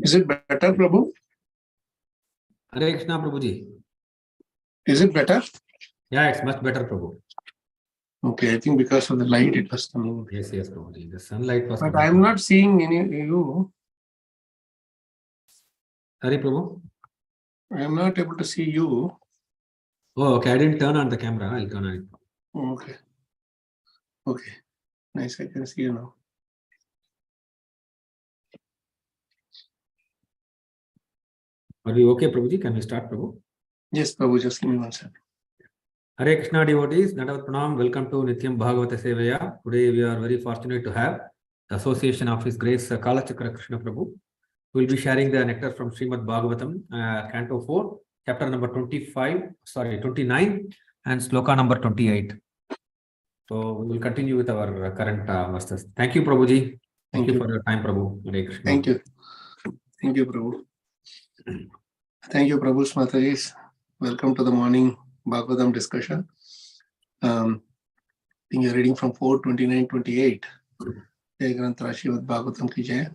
Is it better, Prabhu? Hare Krishna, Prabhuji. Is it better? Yeah, it's much better, Prabhu. Okay, I think because of the light it was coming. Yes, Prabhuji. The sunlight was But coming. I'm not seeing any you. Hare Prabhu. I am not able to see you. Oh, okay. I didn't turn on the camera. I'll turn on it. Okay. Okay. Nice. I can see you now. Are we okay, Prabhuji? Can we start, Prabhu? Yes, Prabhu. Just give me 1 second. Hare Krishna devotees, Nadavat Pranam, welcome to Nityam Bhagavata Sevaya. Today we are very fortunate to have the Association of His Grace Kalachakra Krishna Prabhu. We will be sharing the nectar from Srimad Bhagavatam, Canto 4, chapter number 29 and sloka number 28. So we will continue with our current verses. Thank you, Prabhuji. Thank you for your time, Prabhu. Hare Krishna. Thank you. Thank you, Prabhu. Thank you, Prabhu Smatajis. Welcome to the morning Bhagavatam discussion. I think you're reading from 4:29-28. Jai Granth Srimad Bhagavatam ki jai.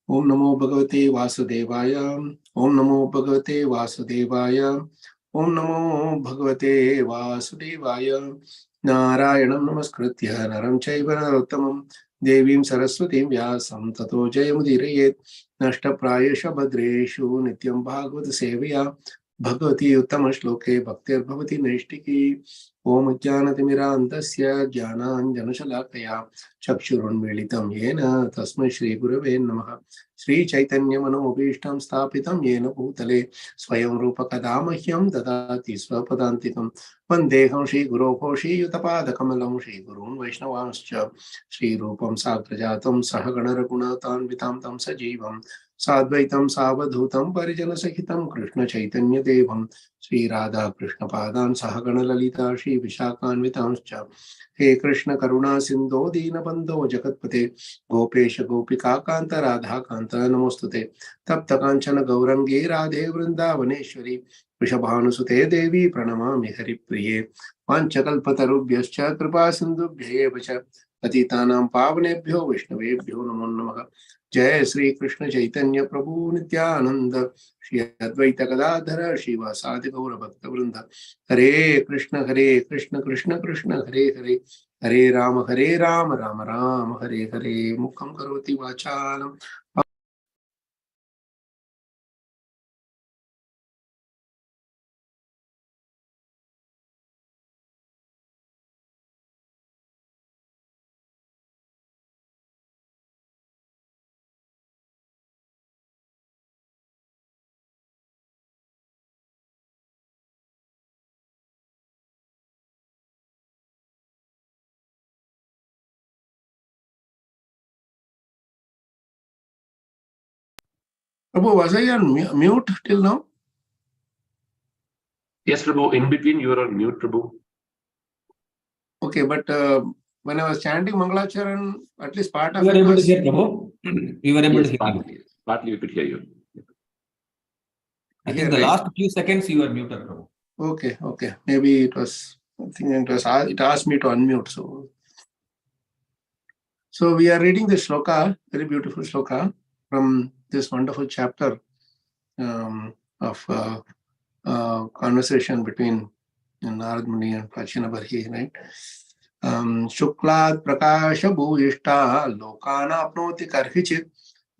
Om Namo Bhagavate Vasudevaya. Om Namo Bhagavate Vasudevaya. Om Namo Bhagavate Vasudevaya. Narayanam Namaskritya Naram Chaiva Narottamam Devim Saraswatim Vyasam Tato Jayamudhirayet Nashtaprayesha Bhadreshu Nityam Bhagavata Sevaya Bhagavati Uttama Shloke Bhaktir Bhavati Naishtiki Om Jnanatimirandasya Jnananjanashalakaya Chakshurunmilitam Yena Tasmai Shri Gurave Namaha Shri Chaitanya Manobhishtam Sthapitam Yena Bhutale Swayam Rupa Kadamahyam Dadati Swapadantikam Vandeham Shri Guru Shri Yutapada Kamalam Shri Gurun Vaishnavanscha Shri Rupam Sagrajatam Sahagana Raghunatan Vitam Tam Sajivam Sadvaitam Savadhutam Parijana Sahitam Krishna Chaitanya Devam Sri Radha Krishna Padan Sahagana Lalita Shri Vishakan Vitamscha He Krishna Karuna Sindho Dina Bandho Jagatpate Gopesha Gopika Kanta Radha Kanta Namostute Tapta Kanchana Gaurangi Radhe Vrindavaneshwari Vrishabhanusute Devi Pranamami Haripriye Panchakalpatarubhyascha Kripa Sindhubhyevacha Patitanam Pavanebhyo Vishnavebhyo Namo Namaha Jai Sri Krishna Chaitanya Prabhu Nityananda Shri Advaita Gadadhara Shivasadi Gaura Bhakta Vrinda Hare Krishna Krishna Krishna Hare Hare Hare Rama Rama Rama Hare Hare Mukham Karoti Vachalam. Prabhu, was I on mute till now? Yes, Prabhu. In between, you are on mute, Prabhu. Okay, but when I was chanting Mangalacharan, at least part of You were it able was... to hear, Prabhu? You were able to hear. Partly we could hear you. I think the last few seconds you were muted, Prabhu. Okay. Maybe it was, I think it asked me to unmute. So we are reading the shloka, very beautiful shloka from this wonderful chapter of conversation between Narad Muni and Prachina Barhi, right? Shuklat prakasha bhuvishta lokana apnoti karhichit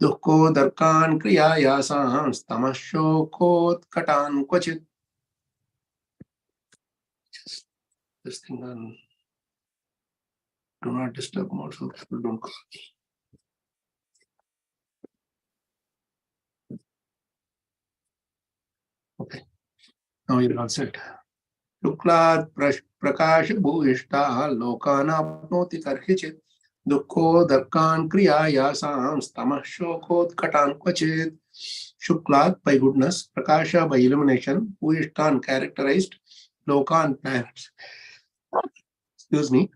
dukko darkan kriya yasam stamasho katan kvachit. Just this thing on do not disturb mode so people don't call me. Okay, now you're all set. Shuklat prakash bhuvishta lokana apnoti karhichit dukko darkan kriya yasam stamasho katan kvachit. Shuklat by goodness, prakasha by illumination, bhuvishtan characterized, lokan planets. Excuse me.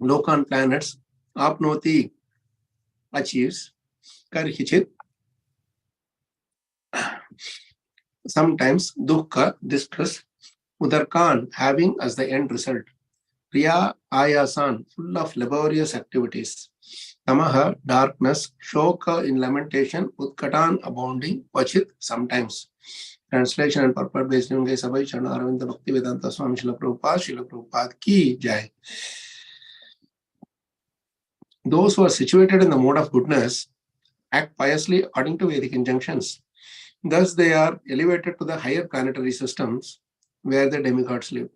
Lokan planets, apnoti achieves, karhichit sometimes, dukkha distress, udarkan having as the end result, priya ayasan full of laborious activities, tamaha darkness, shoka in lamentation, utkatan abounding, kvachit sometimes. Translation and purport based on Sabai Chana Aravinda Bhakti Vedanta Swami Srila Prabhupada ki jai. Those who are situated in the mode of goodness act piously according to Vedic injunctions. Thus, they are elevated to the higher planetary systems where the demigods live.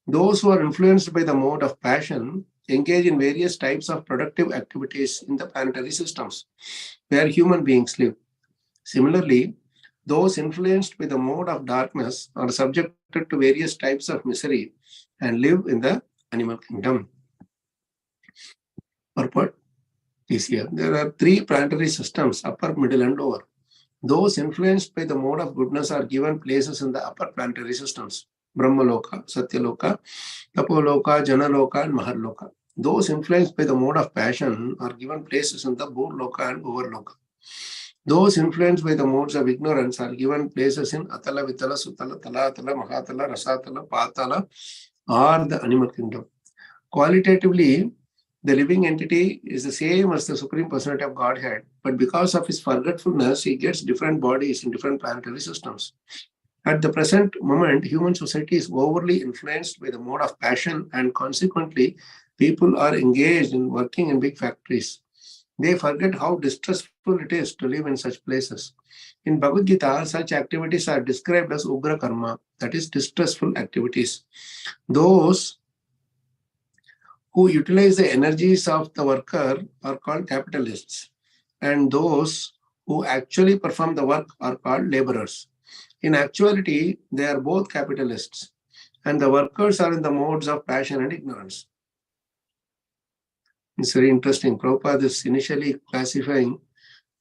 Those who are influenced by the mode of passion engage in various types of productive activities in the planetary systems where human beings live. Similarly, those influenced by the mode of darkness are subjected to various types of misery and live in the animal kingdom. Purport is here. There are three planetary systems, upper, middle, and lower. Those influenced by the mode of goodness are given places in the upper planetary systems, Brahmaloka, Satyaloka, Tapoloka, Janaloka, and Maharloka. Those influenced by the mode of passion are given places in the Bhurloka and Overloka. Those influenced by the modes of ignorance are given places in Atala, Vitala, Sutala, Talatala, Mahatala, Rasatala, Patala, or the animal kingdom. Qualitatively, the living entity is the same as the Supreme Personality of Godhead, but because of his forgetfulness, he gets different bodies in different planetary systems. At the present moment, human society is overly influenced by the mode of passion, and consequently, people are engaged in working in big factories. They forget how distressful it is to live in such places. In Bhagavad Gita, such activities are described as Ugra Karma, that is, distressful activities. Those who utilize the energies of the worker are called capitalists, and those who actually perform the work are called laborers. In actuality, they are both capitalists, and the workers are in the modes of passion and ignorance. It's very interesting. Prabhupada is initially classifying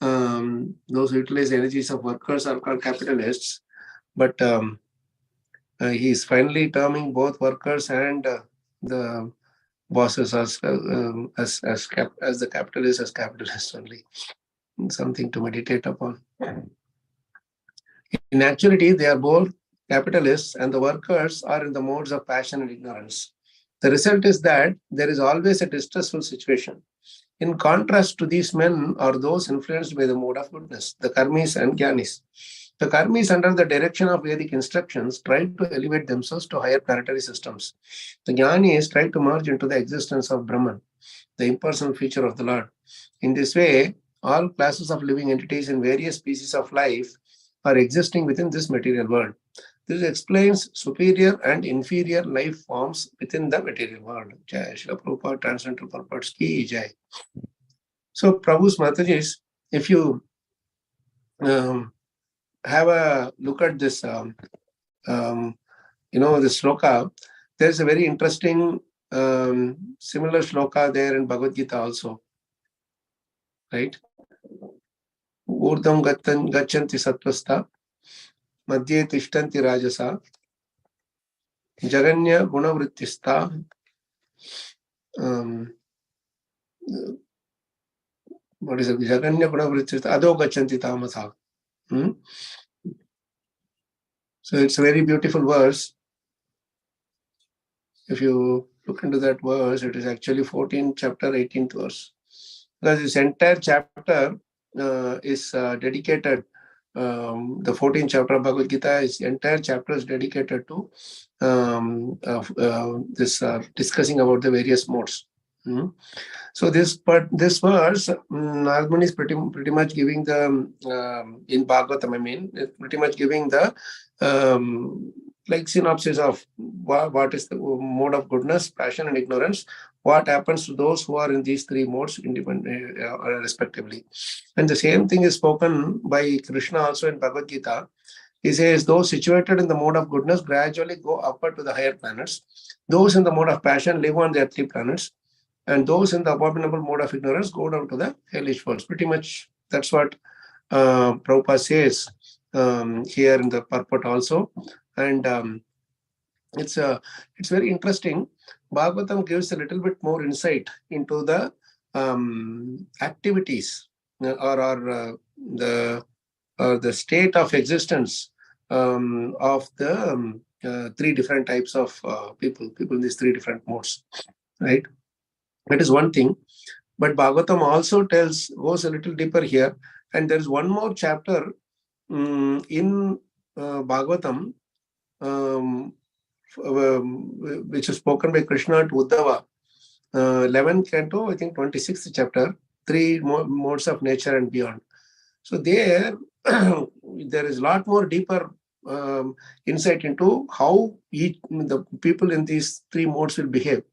those who utilize the energies of workers are called capitalists, but he is finally terming both workers and the bosses as the capitalists as capitalists only. Something to meditate upon. In actuality, they are both capitalists and the workers are in the modes of passion and ignorance. The result is that there is always a distressful situation. In contrast to these men are those influenced by the mode of goodness, the karmis and jnanis. The karmis, under the direction of Vedic instructions, try to elevate themselves to higher planetary systems. The jnanis try to merge into the existence of Brahman, the impersonal feature of the Lord. In this way, all classes of living entities in various species of life are existing within this material world. This explains superior and inferior life forms within the material world. Jai Srila Prabhupada, Transcendental Purports Ki Jai. So, Prabhu's Matajis, if you have a look at this, the shloka, there's a very interesting similar shloka there in Bhagavad Gita also, right? Urdham gachanti sattvastha, madhye tishtanti rajasa, jaganya gunavrittistha, what is it? Jaganya gunavrittistha, adho gachanti tamasa. So it's a very beautiful verse. If you look into that verse, it is actually 14th chapter, 18th verse. Because this entire chapter is dedicated, the 14th chapter of Bhagavad Gita, is entire chapter is dedicated to this discussing about the various modes. So this verse, Narman is pretty much giving the in Bhagavatam, I mean, it's pretty much giving the like synopsis of what is the mode of goodness, passion, and ignorance. What happens to those who are in these three modes independent, respectively. And the same thing is spoken by Krsna also in Bhagavad Gita. He says, those situated in the mode of goodness gradually go upward to the higher planets. Those in the mode of passion live on the earthly planets. And those in the abominable mode of ignorance go down to the hellish worlds. Pretty much that's what Prabhupada says here in the purport also. And it's very interesting. Bhagavatam gives a little bit more insight into the activities or the state of existence of the three different types of people in these three different modes, right? That is one thing. But Bhagavatam also goes a little deeper here. And there is one more chapter in Bhagavatam which is spoken by Krishna to Uddhava. 11th canto, I think 26th chapter, three modes of nature and beyond. So there is a lot more deeper insight into how the people in these three modes will behave.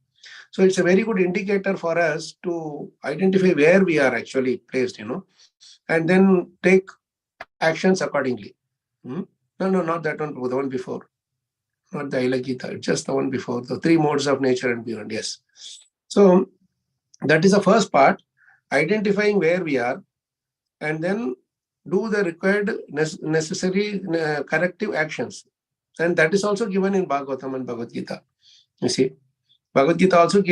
So it's a very good indicator for us to identify where we are actually placed, and then take actions accordingly. No, not that one, the one before. Not the Ila Gita, just the one before, the three modes of nature and beyond, yes. So that is the first part, identifying where we are, and then do the required necessary corrective actions. And that is also given in Bhagavatam and Bhagavad Gita. You see, Bhagavad Gita also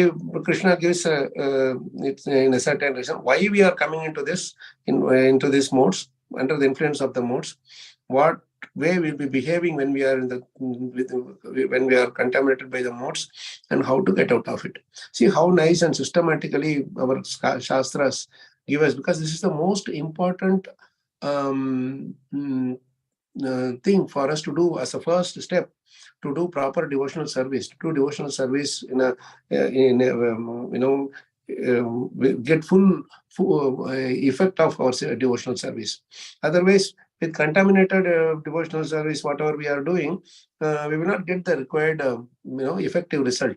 Krishna gives it's in a certain reason why we are coming into into these modes, under the influence of the modes, what way we'll be behaving when we are when we are contaminated by the modes, and how to get out of it. See how nice and systematically our Shastras give us, because this is the most important thing for us to do as a first step to do proper devotional service, to do devotional service get full effect of our devotional service. Otherwise, with contaminated devotional service, whatever we are doing, we will not get the required effective result.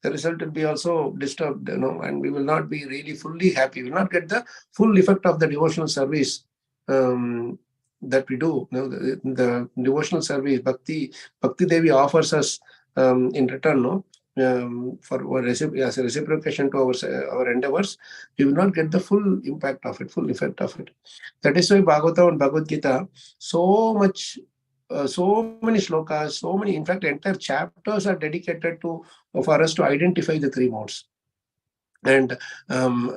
The result will be also disturbed, and we will not be really fully happy. We will not get the full effect of the devotional service that we do. The devotional service, Bhakti Devi offers us in return, as a reciprocation to our endeavors. We will not get the full impact of it, full effect of it. That is why Bhagavata and Bhagavad Gita, so many shlokas, in fact, entire chapters are dedicated for us to identify the three modes and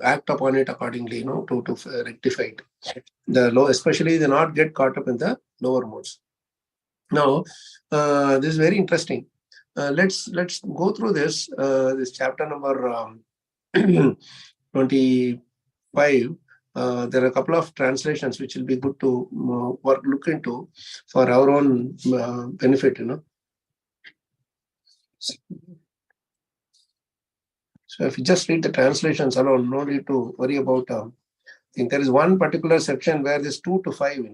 act upon it accordingly, to rectify it. Especially they not get caught up in the lower modes. Now, this is very interesting. Let's go through this chapter number 25. There are a couple of translations which will be good to look into for our own benefit, So if you just read the translations alone, no need to worry about. I think there is one particular section where there's 2 to 5.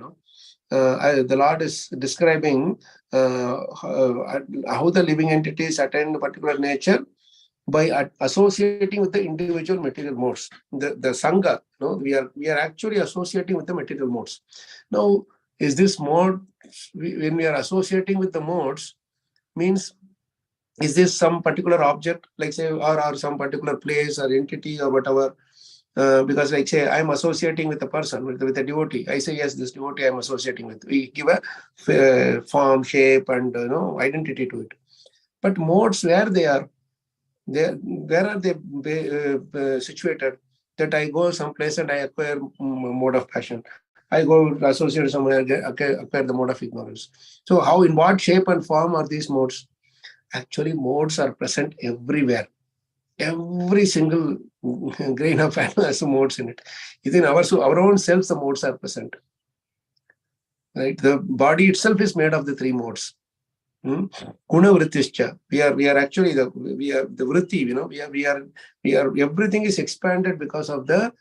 The Lord is describing how the living entities attain a particular nature by associating with the individual material modes. The Sangha, we are actually associating with the material modes. Now, is this mode, when we are associating with the modes, means is this some particular object, like say, or some particular place or entity or whatever? Because like say, I'm associating with a person, with a devotee. I say, yes, this devotee I'm associating with. We give a form, shape, and identity to it. But modes, where they are, where are they situated? That I go someplace and I acquire mode of passion. I go associate somewhere, acquire the mode of ignorance. So how, in what shape and form are these modes? Actually, modes are present everywhere. Every single grain of atom has modes in it. Within our own selves, the modes are present. Right? The body itself is made of the three modes. Guna vrittischa. We are actually the vritti. We are everything is expanded because of the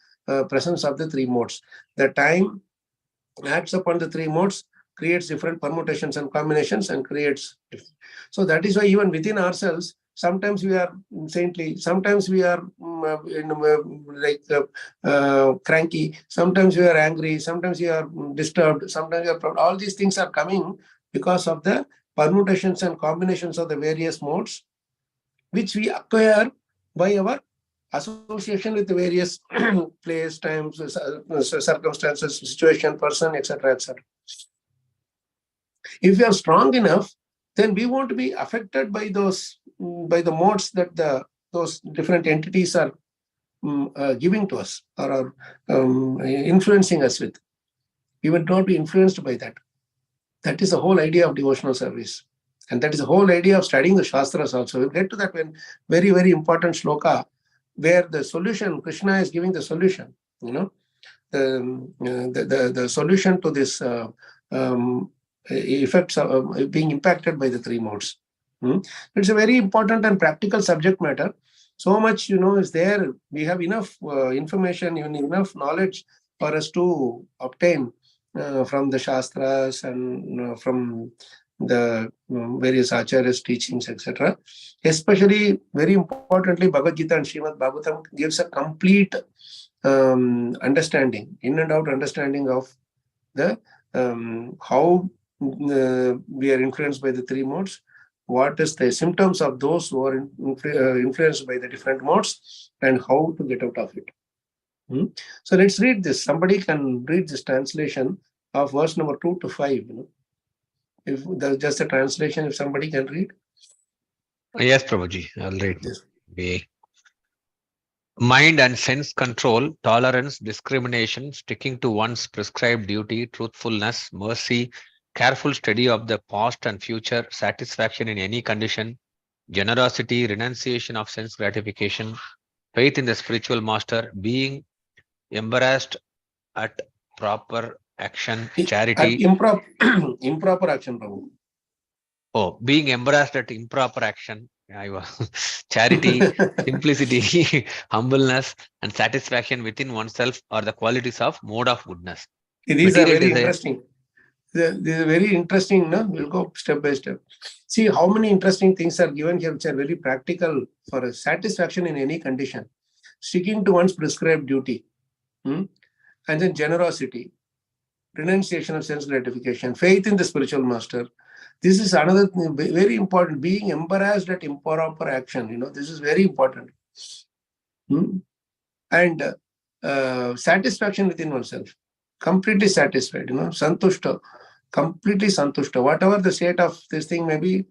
presence of the three modes. The time acts upon the three modes, creates different permutations and combinations, and creates. So that is why even within ourselves, sometimes we are saintly, sometimes we are cranky, sometimes we are angry, sometimes we are disturbed, sometimes we are proud. All these things are coming because of the permutations and combinations of the various modes, which we acquire by our association with the various place, times, circumstances, situation, person, etc., etc. If we are strong enough, then we won't be affected by those, by the modes that those different entities are giving to us or are influencing us with. We will not be influenced by that. That is the whole idea of devotional service. And that is the whole idea of studying the Shastras also. We'll get to that when very, very important shloka, where the solution, Krishna is giving the solution, the solution to this effects of being impacted by the three modes. It's a very important and practical subject matter. So much, is there. We have enough information, even enough knowledge for us to obtain from the Shastras and from the various acharyas' teachings, etc. Especially, very importantly, Bhagavad Gita and Srimad Bhagavatam gives a complete understanding, in and out understanding of the how we are influenced by the three modes, what is the symptoms of those who are influenced by the different modes, and how to get out of it. So let's read this. Somebody can read this translation of verse number 2 to 5. If there's just a translation, if somebody can read. Yes, Prabhuji, I'll read. Yes. Mind and sense control, tolerance, discrimination, sticking to one's prescribed duty, truthfulness, mercy, careful study of the past and future, satisfaction in any condition, generosity, renunciation of sense gratification, faith in the spiritual master, being embarrassed at proper action, charity. Improper action, Prabhu. Oh, being embarrassed at improper action. I was charity, simplicity, humbleness, and satisfaction within oneself are the qualities of mode of goodness. These are very interesting. These are very interesting. No? We'll go step by step. See how many interesting things are given here, which are very practical for a satisfaction in any condition. Sticking to one's prescribed duty. And then generosity, renunciation of sense gratification, faith in the spiritual master. This is another thing, very important. Being embarrassed at improper action. This is very important. And satisfaction within oneself. Completely satisfied. Santushta. Completely santushta. Whatever the state of this thing may be,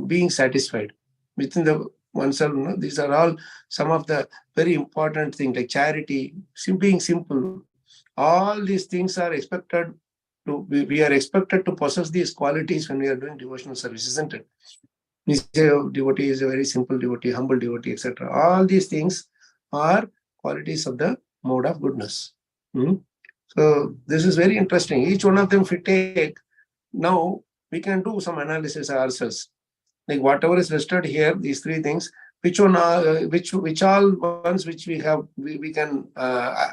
being satisfied within the oneself. These are all some of the very important things, like charity, being simple. All these things are expected to, we are expected to possess these qualities when we are doing devotional service, isn't it? We say devotee is a very simple devotee, humble devotee, etc. All these things are qualities of the mode of goodness. So this is very interesting. Each one of them, if we take, now we can do some analysis ourselves. Like whatever is listed here, these three things, which one are which all ones which we have we can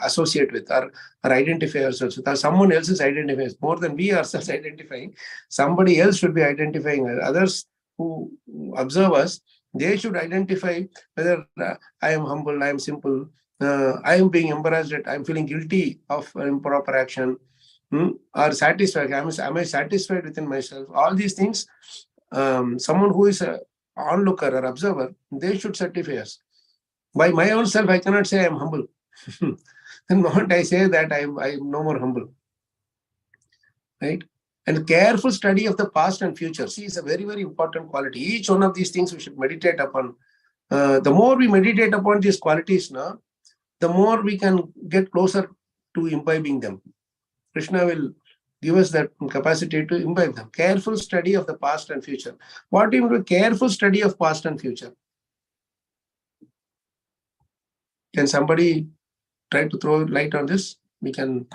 associate with or identify ourselves with, or someone else is identifying more than we ourselves identifying. Somebody else should be identifying others who observe us. They should identify whether I am humble, I am simple, I am being embarrassed, I am feeling guilty of improper action, or satisfied. Am I satisfied within myself? All these things. Someone who is an onlooker or observer, they should certify us. By my own self, I cannot say I am humble. The moment I say that, I am no more humble. Right? And careful study of the past and future. See, is a very, very important quality. Each one of these things we should meditate upon. The more we meditate upon these qualities, the more we can get closer to imbibing them. Krishna will give us that capacity to imbibe them. Careful study of the past and future. What do you mean by careful study of past and future? Can somebody try to throw light on this? We can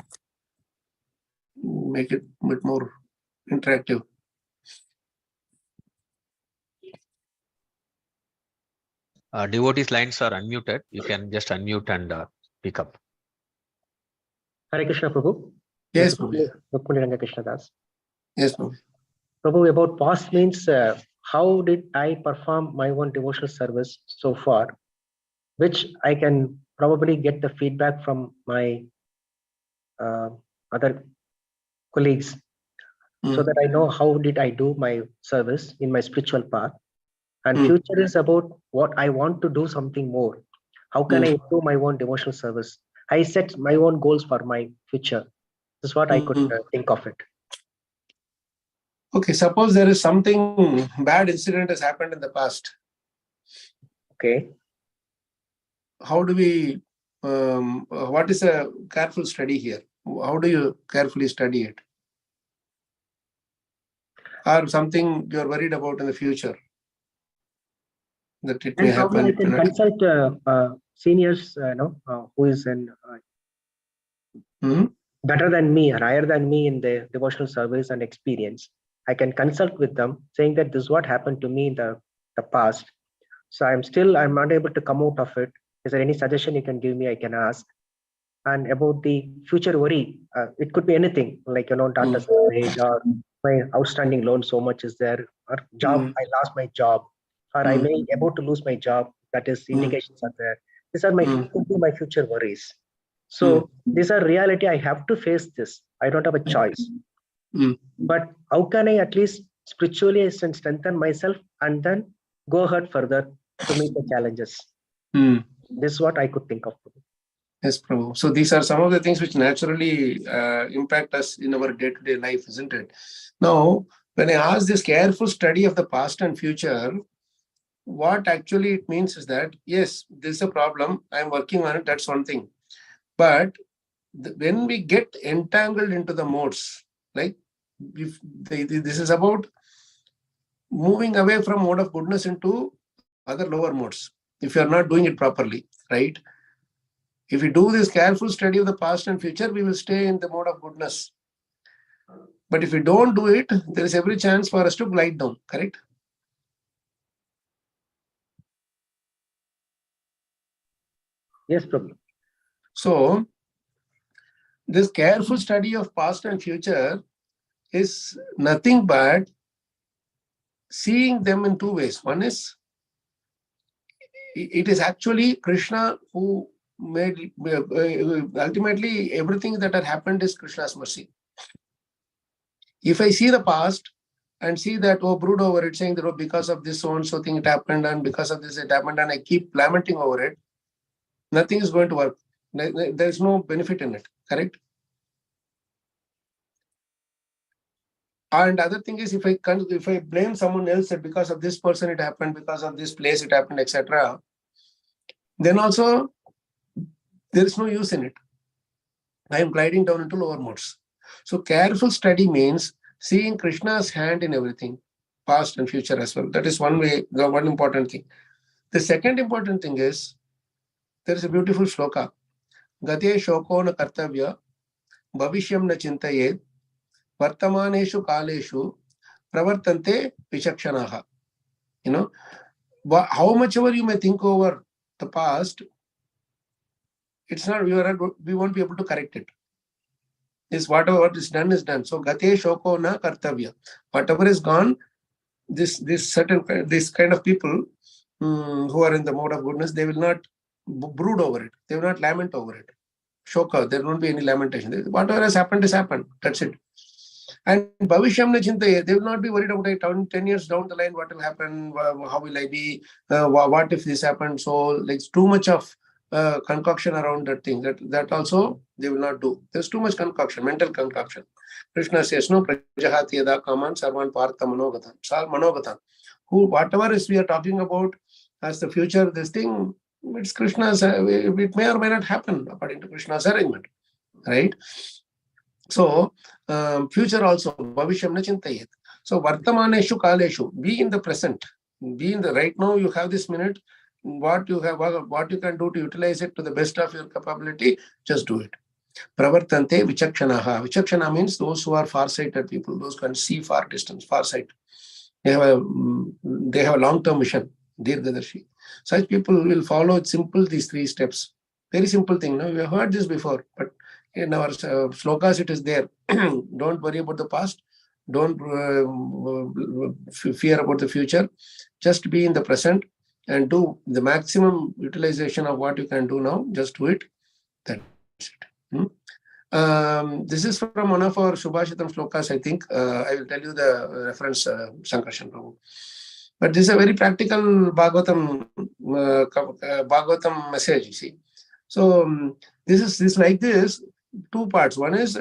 make it a bit more interactive. Devotees' lines are unmuted. You can just unmute and pick up. Hare Krishna, Prabhu. Yes, Prabhu. Rukmini Krishna Das. Yes, Prabhu. Prabhu, about past means how did I perform my own devotional service so far, which I can probably get the feedback from my other colleagues, so that I know how did I do my service in my spiritual path. And future is about what I want to do something more. How can I improve my own devotional service? I set my own goals for my future. This is what I could think of it. Okay, suppose there is something bad incident has happened in the past. Okay. How do we, what is a careful study here? How do you carefully study it? Or something you're worried about in the future that it may And probably I happen? can consult seniors, who is in better than me or higher than me in the devotional service and experience. I can consult with them, saying that this is what happened to me in the past. So I'm not able to come out of it. Is there any suggestion you can give me? I can ask. And about the future worry, it could be anything, like daughter's marriage, or my outstanding loan so much is there, or job, I lost my job, or I may about to lose my job. That is, indications are there. These are could be my future worries. So these are reality. I have to face this. I don't have a choice. But how can I at least spiritually strengthen myself and then go ahead further to meet the challenges? This is what I could think of. Yes, Prabhu. So these are some of the things which naturally impact us in our day-to-day life, isn't it? Now, when I ask this careful study of the past and future, what actually it means is that, yes, this is a problem. I'm working on it. That's one thing. But when we get entangled into the modes, like this is about moving away from mode of goodness into other lower modes, if you're not doing it properly, right? If we do this careful study of the past and future, we will stay in the mode of goodness. But if we don't do it, there is every chance for us to glide down, correct? Yes, Prabhu. So, this careful study of past and future is nothing but seeing them in two ways. One is, it is actually Krishna who made, ultimately everything that had happened is Krishna's mercy. If I see the past and see that, brood over it, saying that, because of this so-and-so thing it happened, and because of this it happened, and I keep lamenting over it, nothing is going to work. There is no benefit in it, correct? And other thing is, if I blame someone else that because of this person it happened, because of this place it happened, etc., then also there is no use in it. I am gliding down into lower modes. So careful study means seeing Krishna's hand in everything, past and future as well. That is one way, the one important thing. The second important thing is, there is a beautiful shloka. Gate shoko na kartavya, bhavishyam na chintayed, vartamaneshu kaleshu, pravartante vichakshanaha. How much ever you may think over the past, it's not, we won't be able to correct it. Is whatever is done is done. So gate shoko na kartavya. Whatever is gone, this kind of people who are in the mode of goodness, they will not brood over it. They will not lament over it. Shoka, there won't be any lamentation. Whatever has happened is happened. That's it. And Bhavishyam na chintaye, they will not be worried about it. 10 years down the line, what will happen? How will I be? What if this happened? So, like, too much of concoction around that thing. That also they will not do. There's too much concoction, mental concoction. Krishna says, no, prajahati yada kaman sarvan partha manogatan. Sal manogatan. Whatever is we are talking about as the future, this thing, it's Krishna's, it may or may not happen according to Krishna's arrangement, right? So, future also, bhavishyam na chintayet. So, vartamaneshu kaleshu, be in the present. Be in the right now, you have this minute. What you have, what you can do to utilize it to the best of your capability, just do it. Pravartante vichakshanaha. Vichakshana means those who are far-sighted people, those who can see far distance, far sight. They have a long-term vision, Dirghadarshi. Such people will follow simple these 3 steps. Very simple thing. No, we have heard this before, but in our slokas it is there. Don't worry about the past. Don't fear about the future. Just be in the present and do the maximum utilization of what you can do now. Just do it. That's it. This is from one of our Subhashitam slokas, I think. I will tell you the reference, Sankarshan Prabhu. But this is a very practical Bhagavatam message, you see. So this is like this, 2 parts. One is,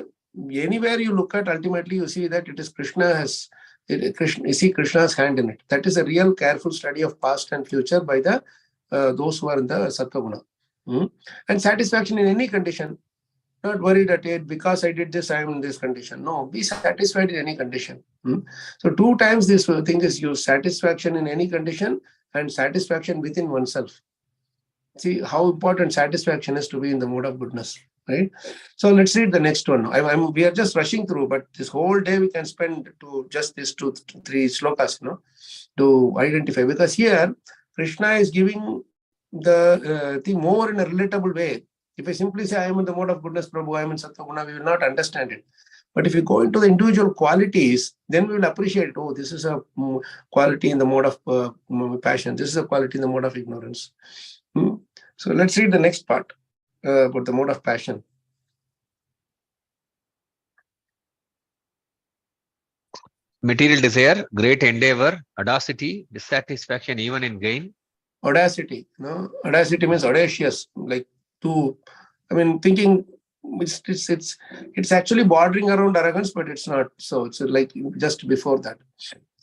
anywhere you look at, ultimately you see that it is you see Krishna's hand in it. That is a real careful study of past and future by the those who are in the Sattva Guna. And satisfaction in any condition. Not worried at it, because I did this, I am in this condition. No, be satisfied in any condition. So 2 times this thing is used, satisfaction in any condition and satisfaction within oneself. See how important satisfaction is to be in the mode of goodness, right? So let's read the next one. We are just rushing through, but this whole day we can spend to just these 2, 3 slokas, to identify. Because here Krishna is giving the thing more in a relatable way. If I simply say I am in the mode of goodness, Prabhu, I am in Sattva Guna, we will not understand it. But if you go into the individual qualities, then we will appreciate, oh, this is a quality in the mode of passion. This is a quality in the mode of ignorance. So let's read the next part about the mode of passion. Material desire, great endeavor, audacity, dissatisfaction even in gain. Audacity, audacity means audacious, like thinking. It's actually bordering around arrogance, but it's not. So it's like just before that.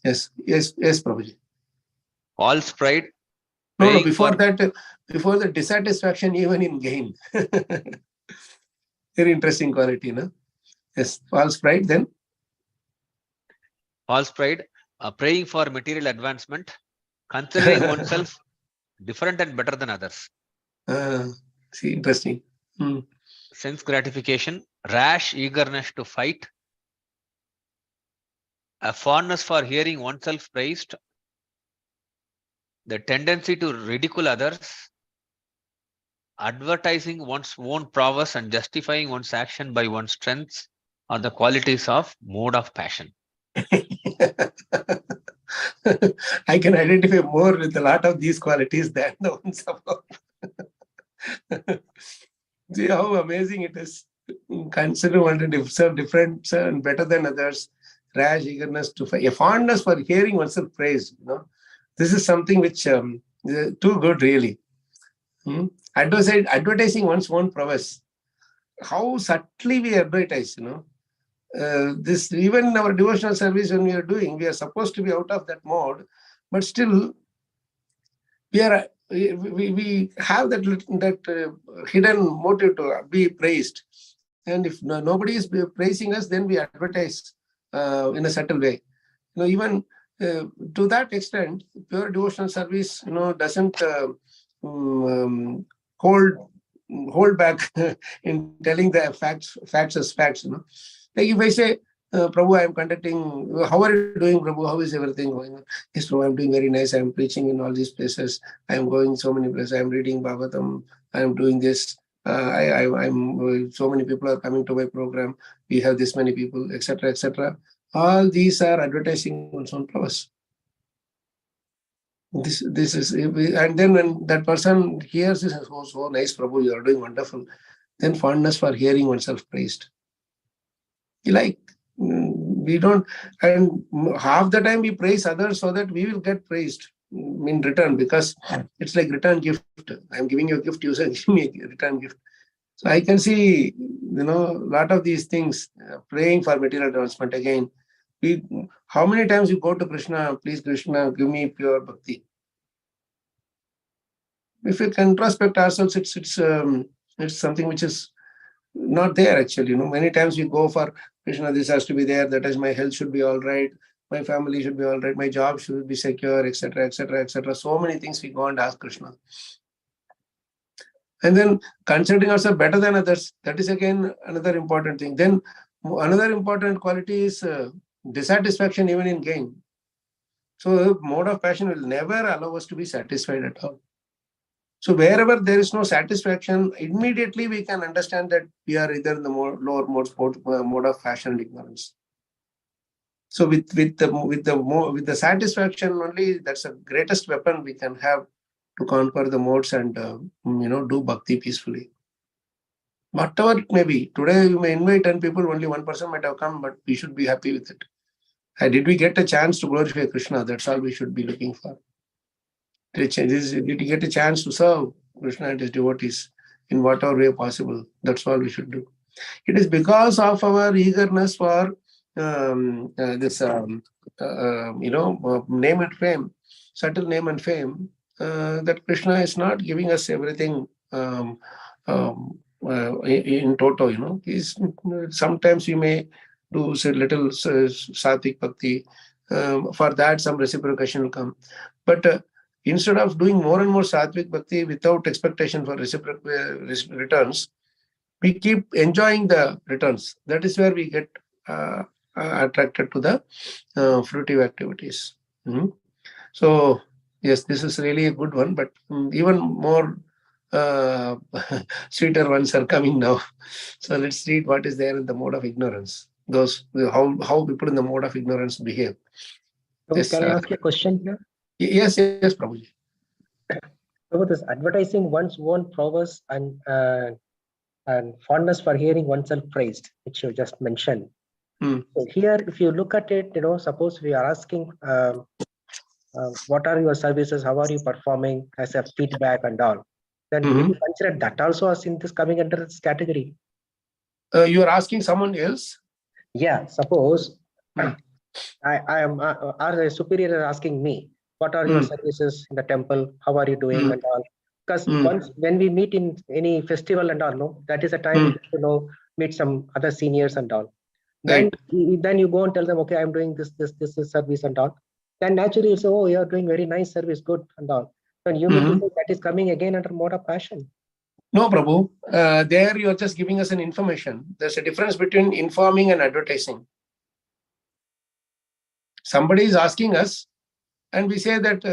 Yes, Prabhuji. False pride. No, before the dissatisfaction even in gain. Very interesting quality, no? Yes, false pride, then? False pride, praying for material advancement, considering oneself different and better than others. See, interesting. Sense gratification, rash eagerness to fight, a fondness for hearing oneself praised, the tendency to ridicule others, advertising one's own prowess and justifying one's action by one's strengths are the qualities of mode of passion. I can identify more with a lot of these qualities than the ones above. See how amazing it is. Consider one to serve different and better than others. Rash eagerness to fight, a fondness for hearing oneself praised. This is something which is too good, really. Advertising one's own prowess. How subtly we advertise, this, even in our devotional service when we are doing, we are supposed to be out of that mode, but still we have that hidden motive to be praised. And if nobody is praising us, then we advertise in a subtle way. Even to that extent, pure devotional service, doesn't hold back in telling the facts as facts. Like if I say, Prabhu, I am conducting, how are you doing, Prabhu? How is everything going on? Yes, Prabhu, I am doing very nice. I am preaching in all these places. I am going so many places. I am reading Bhagavatam. I am doing this. I'm so many people are coming to my program. We have this many people, etc., etc. All these are advertising one's own prowess. This is, and then when that person hears this, oh, so nice, Prabhu, you are doing wonderful. Then fondness for hearing oneself praised. We don't, and half the time we praise others so that we will get praised in return, because it's like return gift. I'm giving you a gift, you say, give me a return gift. So I can see, a lot of these things, praying for material advancement. Again, how many times you go to Krishna, please Krishna, give me pure bhakti. If we can introspect ourselves, it's something which is not there actually. Many times we go for Krishna, this has to be there, that is, my health should be all right, my family should be all right, my job should be secure, etc., etc., etc. So many things we go and ask Krishna. And then considering ourselves better than others, that is again another important thing. Then another important quality is dissatisfaction even in gain. So mode of passion will never allow us to be satisfied at all. So wherever there is no satisfaction, immediately we can understand that we are either in the lower mode of passion and ignorance. So with the satisfaction only, that's the greatest weapon we can have to conquer the modes and do bhakti peacefully. Whatever it may be, today you may invite 10 people, only one person might have come, but we should be happy with it. Did we get a chance to glorify Krishna? That's all we should be looking for. Did you get a chance to serve Krishna and his devotees in whatever way possible? That's all we should do. It is because of our eagerness for name and fame, subtle name and fame, that Krishna is not giving us everything in toto. Sometimes we may do little sattvic bhakti. For that, some reciprocation will come. But instead of doing more and more sattvic bhakti without expectation for returns, we keep enjoying the returns. That is where we get attracted to the fruitive activities. So, yes, this is really a good one, but even more sweeter ones are coming now. So let's read what is there in the mode of ignorance. How people in the mode of ignorance behave. Yes, can I ask you a question here? Yes, Prabhuji. So this advertising one's own prowess and fondness for hearing oneself praised, which you just mentioned. So here, if you look at it, suppose we are asking, what are your services? How are you performing as a feedback and all? Then will you consider that also as in this coming under this category? You are asking someone else? Yeah, suppose I am, our superior is asking me, what are your services in the temple? How are you doing and all? Because once when we meet in any festival and all, no, that is a time to meet some other seniors and all. Then you go and tell them, okay, I'm doing this service and all. Then naturally you say, oh, you're doing very nice service, good and all. Then you mean to say that is coming again under mode of passion. No, Prabhu. There you are just giving us an information. There's a difference between informing and advertising. Somebody is asking us, and we say that,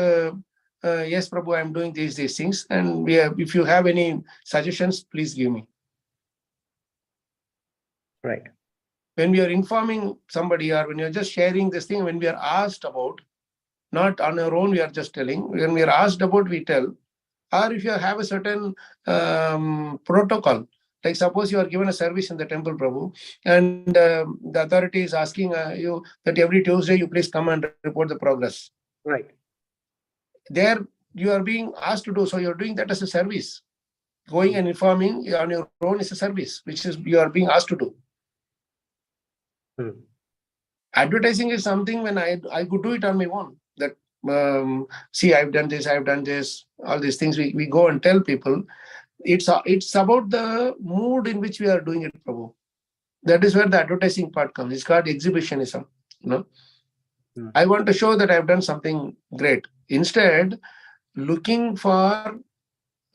yes, Prabhu, I'm doing these things. And if you have any suggestions, please give me. Right. When we are informing somebody or when you're just sharing this thing, when we are asked about, not on our own, we are just telling. When we are asked about, we tell. Or if you have a certain protocol, like suppose you are given a service in the temple, Prabhu, and the authority is asking you that every Tuesday you please come and report the progress. Right. There you are being asked to do, so you're doing that as a service. Going and informing on your own is a service, which is you are being asked to do. Advertising is something when I could do it on my own. That see, I've done this, all these things we go and tell people. It's about the mood in which we are doing it, Prabhu. That is where the advertising part comes. It's called exhibitionism. I want to show that I've done something great. Instead, looking for,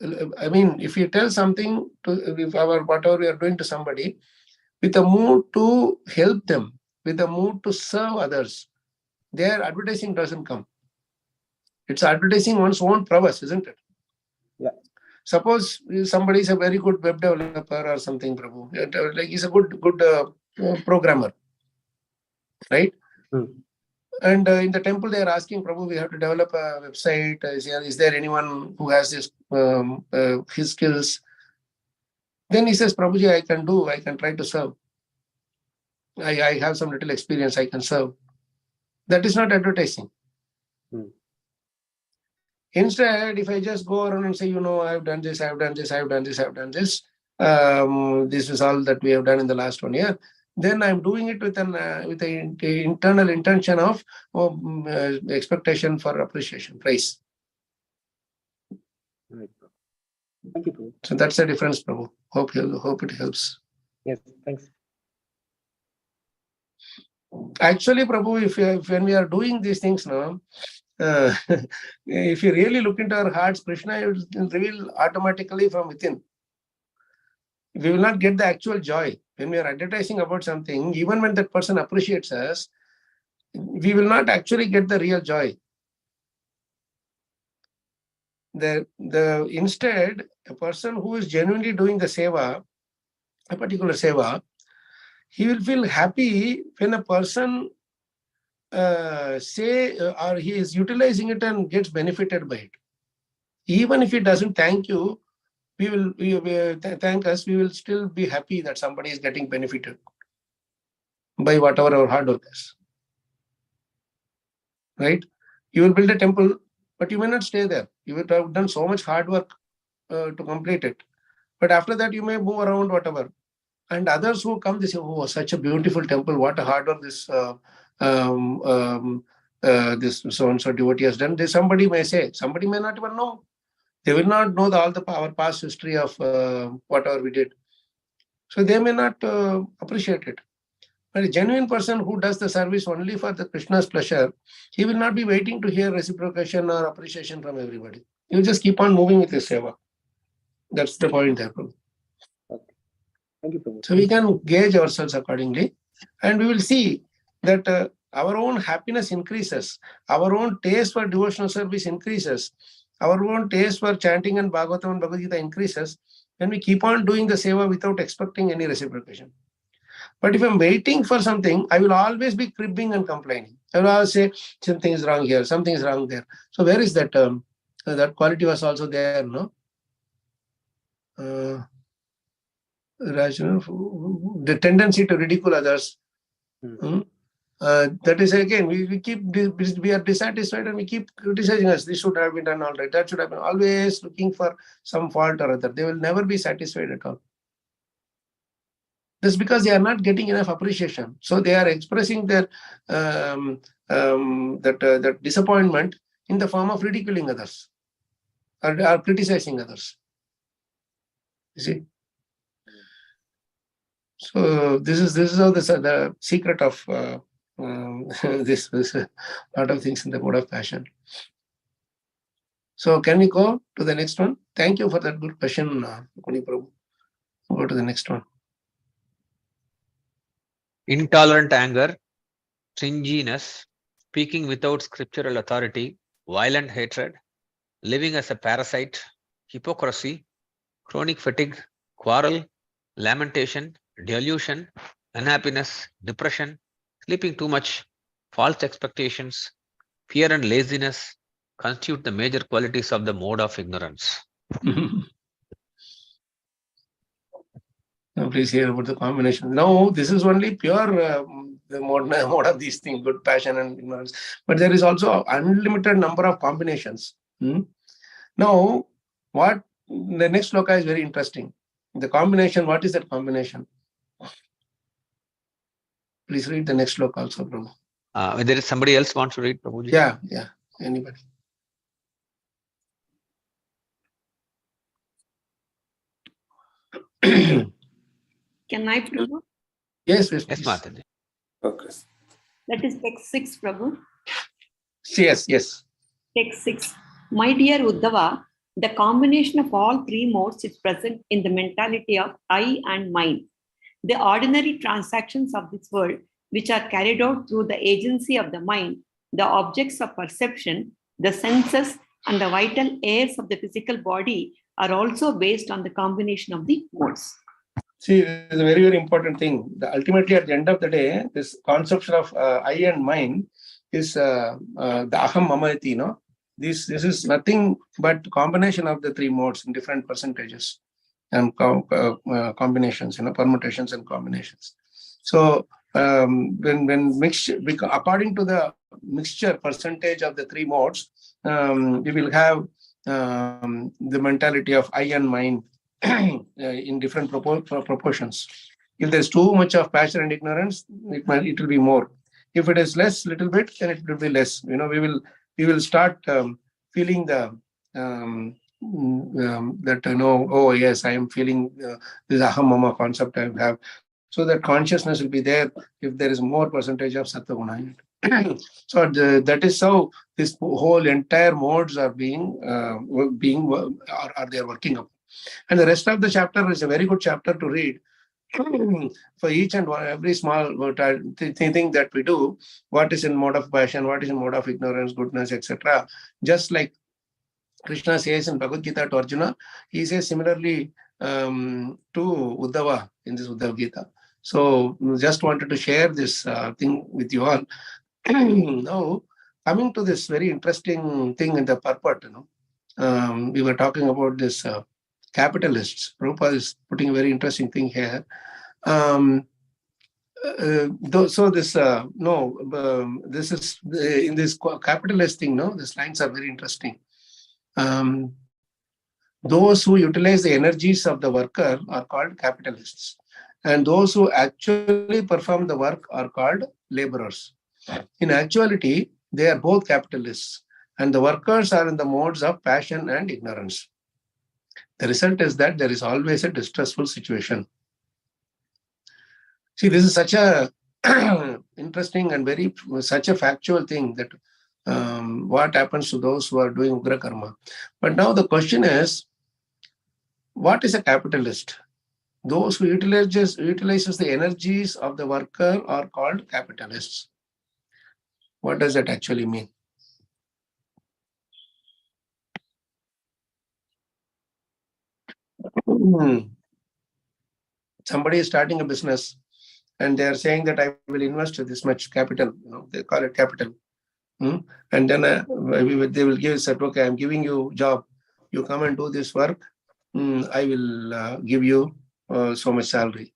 if you tell something whatever we are doing to somebody, with a mood to help them, with a mood to serve others, their advertising doesn't come. It's advertising one's own prowess, isn't it? Yeah. Suppose somebody is a very good web developer or something, Prabhu. Like he's a good programmer, right? And in the temple, they are asking, Prabhu, we have to develop a website. Is there anyone who has this his skills? Then he says, Prabhuji, I can try to serve. I have some little experience, I can serve. That is not advertising. Instead, if I just go around and say, I've done this, this is all that we have done in the last 1 year, then I'm doing it with an internal intention of expectation for appreciation, praise. Right. Thank you, Prabhu. So that's the difference, Prabhu. Hope it helps. Yes, thanks. Actually, Prabhu, when we are doing these things now, if you really look into our hearts, Krishna will reveal automatically from within. We will not get the actual joy. When we are advertising about something, even when that person appreciates us, we will not actually get the real joy. Instead, a person who is genuinely doing the seva, a particular seva, he will feel happy when a person or he is utilizing it and gets benefited by it. Even if he doesn't thank you, thank us, we will still be happy that somebody is getting benefited by whatever our hard work is. Right? You will build a temple, but you may not stay there. You will have done so much hard work to complete it. But after that, you may move around, whatever. And others who come, they say, oh, such a beautiful temple. What a hard work this this so-and-so devotee has done. Somebody may say, somebody may not even know. They will not know our past history of whatever we did. So they may not appreciate it. But a genuine person who does the service only for the Krishna's pleasure, he will not be waiting to hear reciprocation or appreciation from everybody. He will just keep on moving with his seva. That's the point there, Prabhu. Okay. Thank you, Prabhu. So we can gauge ourselves accordingly, and we will see that our own happiness increases, our own taste for devotional service increases, our own taste for chanting and Bhagavatam and Bhagavad Gita increases when we keep on doing the seva without expecting any reciprocation. But if I'm waiting for something, I will always be cribbing and complaining. I will always say something is wrong here, something is wrong there. So where is that? That quality was also there, no? The tendency to ridicule others. That is again, we are dissatisfied and we keep criticizing us. This should have been done all right. That should have been, always looking for some fault or other. They will never be satisfied at all. That's because they are not getting enough appreciation. So they are expressing their that disappointment in the form of ridiculing others or criticizing others. You see. So this is how the secret of this lot of things in the mode of passion. So can we go to the next one? Thank you for that good question, Kuni Prabhu. Go to the next one. Intolerant anger, stinginess, speaking without scriptural authority, violent hatred, living as a parasite, hypocrisy, chronic fatigue, quarrel, lamentation, delusion, unhappiness, depression, sleeping too much, false expectations, fear and laziness constitute the major qualities of the mode of ignorance. Now please hear about the combination. No, this is only pure the mode of these things, good passion and ignorance. But there is also unlimited number of combinations. Now, what the next sloka is very interesting. The combination, what is that combination? Please read the next sloka also, Prabhu. There is somebody else wants to read, Prabhuji? Yeah, anybody. Can I, Prabhu? Yes, Yes, please. Mataji. Okay. That is text 6, Prabhu. Yes. Text 6. My dear Uddhava, the combination of all three modes is present in the mentality of I and mine. The ordinary transactions of this world, which are carried out through the agency of the mind, the objects of perception, the senses, and the vital airs of the physical body are also based on the combination of the modes. See, this is a very, very important thing. Ultimately, at the end of the day, this conception of I and mine is the aham mamati, no? This is nothing but combination of the three modes in different percentages and combinations, permutations and combinations. So when mixed, according to the mixture percentage of the three modes, we will have the mentality of I and mine in different proportions. If there's too much of passion and ignorance, it will be more. If it is less, little bit, then it will be less. We will start feeling the oh yes, I am feeling this aham mama concept I have. So that consciousness will be there if there is more percentage of sattva-guna in it. So that is how this whole entire modes are are they working up. And the rest of the chapter is a very good chapter to read. For each and every small thing that we do, what is in mode of passion, what is in mode of ignorance, goodness, etc. Just like Krishna says in Bhagavad Gita to Arjuna, he says similarly to Uddhava in this Uddhava Gita. So just wanted to share this thing with you all. Now, coming to this very interesting thing in the purport, we were talking about this capitalists. Prabhupada is putting a very interesting thing here. So this this is in this capitalist thing. No, these lines are very interesting. Those who utilize the energies of the worker are called capitalists, and those who actually perform the work are called laborers. In actuality, they are both capitalists, and the workers are in the modes of passion and ignorance. The result is that there is always a distressful situation. See, this is such a interesting and such a factual thing that what happens to those who are doing Ugra Karma. But now the question is, what is a capitalist? Those who utilizes the energies of the worker are called capitalists. What does that actually mean? Somebody is starting a business and they are saying that I will invest this much capital. They call it capital. And then they will give said, okay, I'm giving you job. You come and do this work. I will give you so much salary.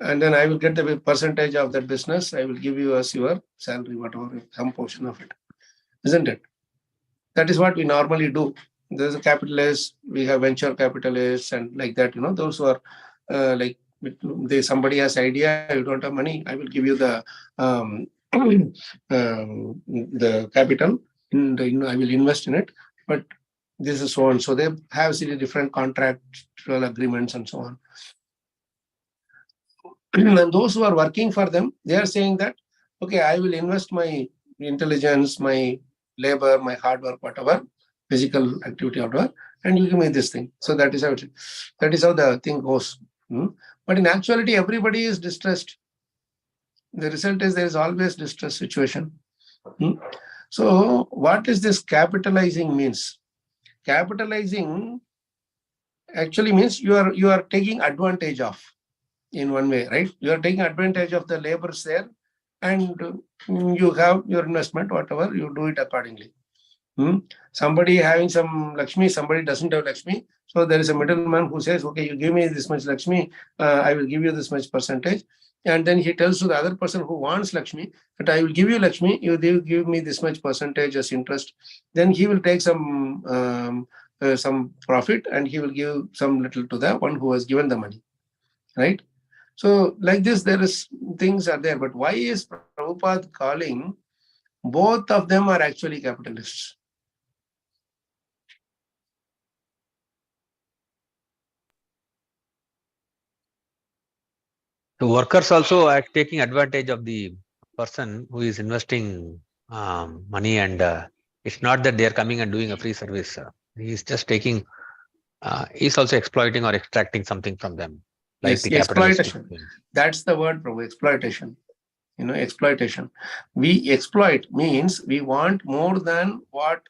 And then I will get the percentage of that business. I will give you as your salary, whatever, some portion of it. Isn't it? That is what we normally do. There's a capitalist, we have venture capitalists and like that, those who are like, somebody has idea, you don't have money, I will give you the capital, I will invest in it, but this is so on. So they have different contractual agreements and so on. And those who are working for them, they are saying that, okay, I will invest my intelligence, my labor, my hard work, whatever, physical activity, whatever, and you give me this thing. So that is how the thing goes. But in actuality, everybody is distressed. The result is there is always distress situation. So what is this capitalizing means? Capitalizing actually means you are taking advantage of, in one way, right? You are taking advantage of the laborers there, and you have your investment, whatever, you do it accordingly. Somebody having some Lakshmi, somebody doesn't have Lakshmi. So there is a middleman who says, okay, you give me this much Lakshmi, I will give you this much percentage. And then he tells to the other person who wants Lakshmi that I will give you Lakshmi, you give me this much percentage as interest. Then he will take some profit and he will give some little to the one who has given the money, right? So like this, there is things are there. But why is Prabhupada calling both of them are actually capitalists? The workers also are taking advantage of the person who is investing money, and it's not that they are coming and doing a free service. He's just taking, he's also exploiting or extracting something from them. Like yes, the exploitation. That's the word, Prabhu, exploitation. Exploitation. We exploit means we want more than what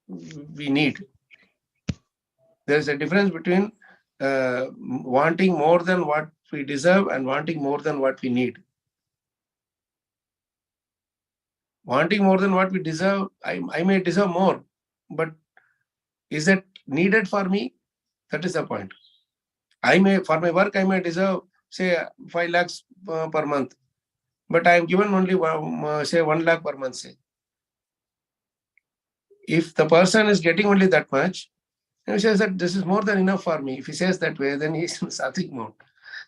we need. There's a difference between wanting more than what we deserve and wanting more than what we need. Wanting more than what we deserve, I may deserve more, but is it needed for me? That is the point. For my work, I may deserve, say, 5 lakhs per month, but I am given only, say, 1 lakh per month, say. If the person is getting only that much, and he says that this is more than enough for me. If he says that way, then he's in sattvic mode.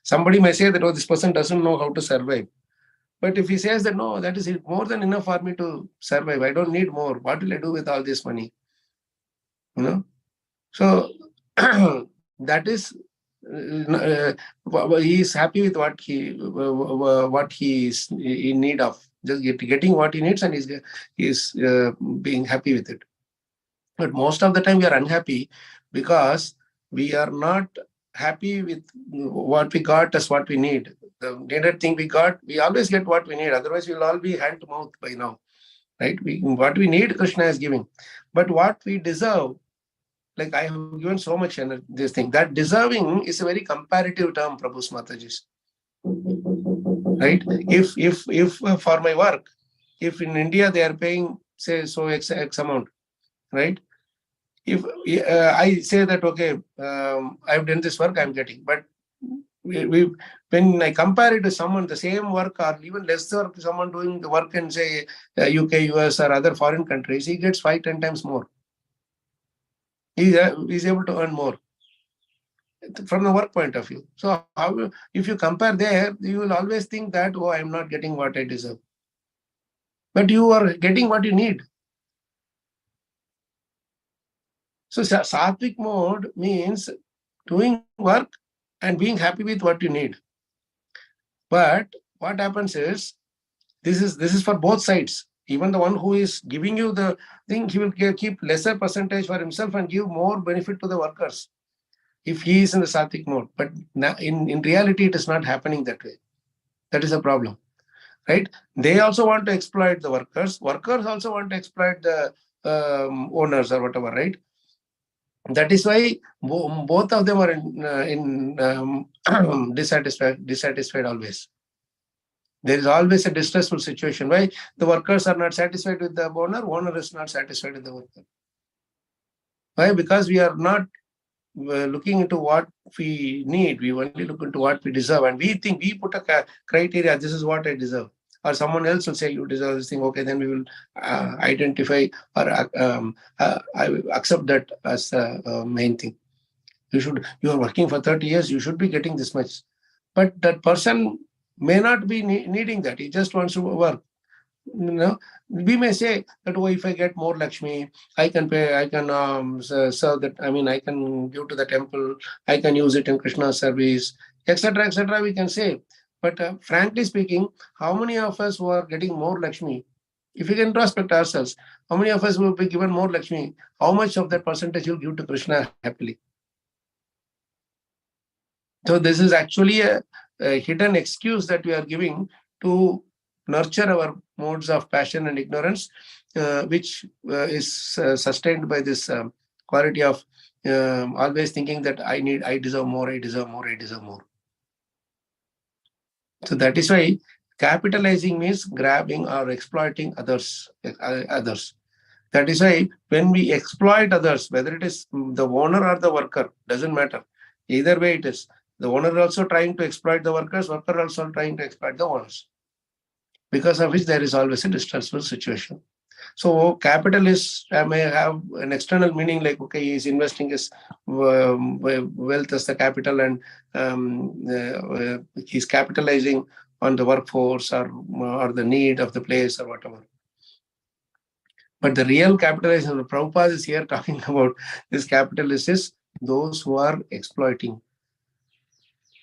Somebody may say that, oh, this person doesn't know how to survive. But if he says that, no, that is more than enough for me to survive, I don't need more. What will I do with all this money? So that is, he is happy with what he is in need of, just getting what he needs, and he's being happy with it. But most of the time we are unhappy because we are not happy with what we got as what we need. The needed thing we got, we always get what we need. Otherwise, we'll all be hand to mouth by now, right? What we need, Krishna is giving. But what we deserve, like I have given so much energy, this thing, that deserving is a very comparative term, Prabhu's Mataji's. Right? If for my work, if in India they are paying, say, so X amount, right? If I say that, okay, I've done this work, I'm getting, but when I compare it to someone, the same work or even less work, someone doing the work in, say, UK, US, or other foreign countries, he gets 5-10 times more. He's able to earn more from the work point of view. So if you compare there, you will always think that, oh, I'm not getting what I deserve. But you are getting what you need. So sattvic mode means doing work and being happy with what you need. But what happens is, this is for both sides. Even the one who is giving you the thing, he will keep lesser percentage for himself and give more benefit to the workers if he is in the sattvic mode. But in reality, it is not happening that way. That is a problem, right? They also want to exploit the workers. Workers also want to exploit the owners or whatever, right? That is why both of them are dissatisfied always. There is always a distressful situation. Why? The workers are not satisfied with the owner is not satisfied with the worker. Why? Because we are not looking into what we need. We only look into what we deserve, and we think we put a criteria, this is what I deserve. Or someone else will say you deserve this thing. Okay, then we will identify or I will accept that as the main thing. You are working for 30 years, you should be getting this much. But that person may not be needing that. He just wants to work. We may say that, oh, if I get more Lakshmi, I can pay, I can serve that. I mean, I can give to the temple, I can use it in Krishna's service, etc., etc. We can say. But frankly speaking, how many of us who are getting more Lakshmi, if we can introspect ourselves, how many of us will be given more Lakshmi? How much of that percentage will give to Krishna happily? So this is actually a hidden excuse that we are giving to nurture our modes of passion and ignorance, which is sustained by this quality of always thinking that I deserve more, I deserve more, I deserve more. So that is why capitalizing means grabbing or exploiting others. That is why when we exploit others, whether it is the owner or the worker, doesn't matter. Either way it is. The owner also trying to exploit the workers, worker also trying to exploit the owners. Because of which there is always a distressful situation. So capitalist may have an external meaning like, okay, he is investing his wealth as the capital, and he's capitalizing on the workforce or the need of the place or whatever. But the real capitalization, the Prabhupada is here talking about this capitalist is those who are exploiting.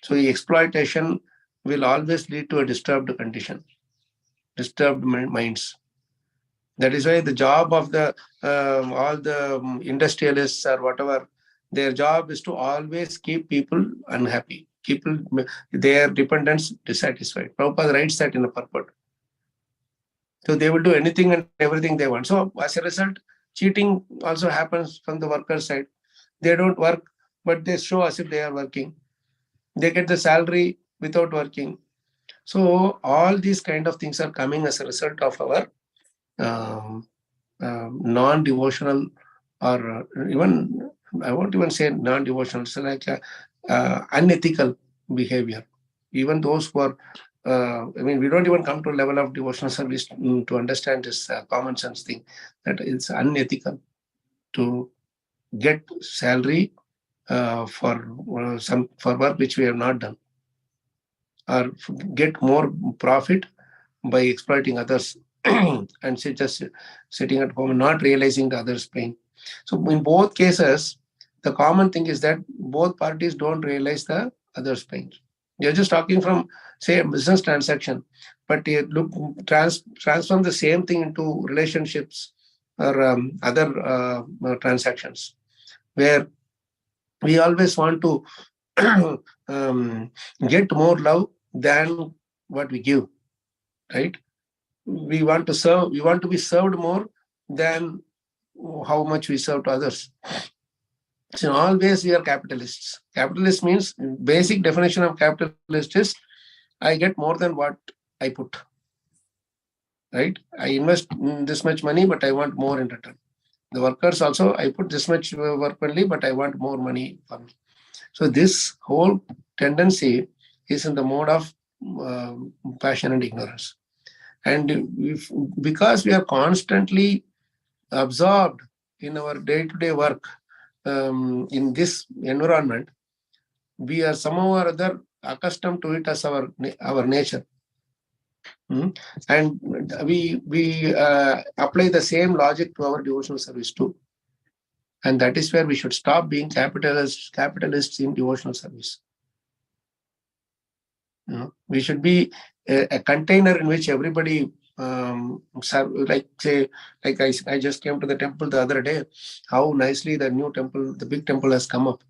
So the exploitation will always lead to a disturbed condition, disturbed minds. That is why the job of the all the industrialists or whatever, their job is to always keep people unhappy, keep their dependents dissatisfied. Prabhupada writes that in a purport. So they will do anything and everything they want. So as a result, cheating also happens from the worker side. They don't work, but they show as if they are working. They get the salary without working. So all these kind of things are coming as a result of our non-devotional, or even, I won't even say non-devotional, it's like unethical behavior. Even those who are, we don't even come to a level of devotional service to understand this common sense thing, that it's unethical to get salary for work which we have not done, or get more profit by exploiting others and just sitting at home and not realizing the other's pain. So in both cases, the common thing is that both parties don't realize the other's pain. You're just talking from, say, a business transaction, but you transform the same thing into relationships or other transactions, where we always want to get more love than what we give, right? We want to serve, we want to be served more than how much we serve to others. So always we are capitalists. Capitalist means, basic definition of capitalist is, I get more than what I put, right? I invest this much money, but I want more in return. The workers also, I put this much work only, but I want more money for me. So this whole tendency is in the mode of passion and ignorance. And because we are constantly absorbed in our day-to-day work in this environment, we are somehow or other accustomed to it as our nature. And we apply the same logic to our devotional service too. And that is where we should stop being capitalists in devotional service. We should be a container in which everybody serve, like I just came to the temple the other day, how nicely the new temple, the big temple has come up.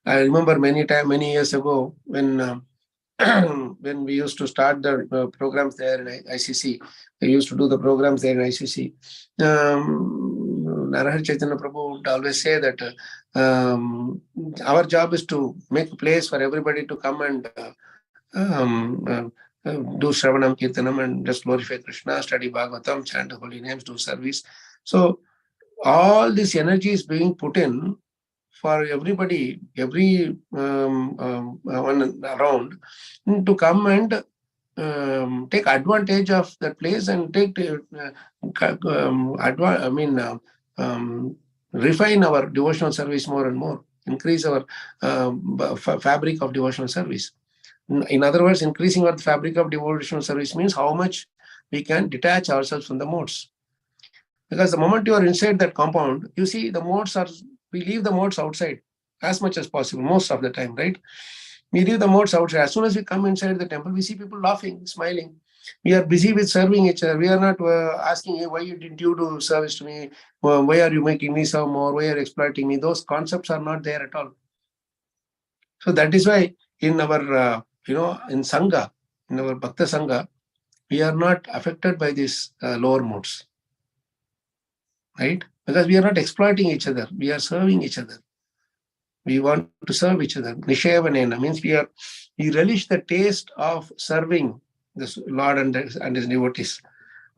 I remember many years ago when when we used to start the programs there in ICC, we used to do the programs there in ICC. Narahari Chaitanya Prabhu would always say that our job is to make a place for everybody to come and do Shravanam Kirtanam and just glorify Krishna, study Bhagavatam, chant the holy names, do service. So all this energy is being put in for everybody, every one around, to come and take advantage of that place and take refine our devotional service more and more, increase our fabric of devotional service. In other words, increasing our fabric of devotional service means how much we can detach ourselves from the modes. Because the moment you are inside that compound, you see the modes are, we leave the modes outside as much as possible, most of the time, right? We leave the modes outside. As soon as we come inside the temple, we see people laughing, smiling. We are busy with serving each other. We are not asking, hey, why didn't you do service to me? Why are you making me serve more? Why are you exploiting me? Those concepts are not there at all. So that is why in our, in Sangha, in our Bhakta Sangha, we are not affected by these lower modes, right? Because we are not exploiting each other. We are serving each other. We want to serve each other. Nishavanena means we relish the taste of serving this Lord and his devotees.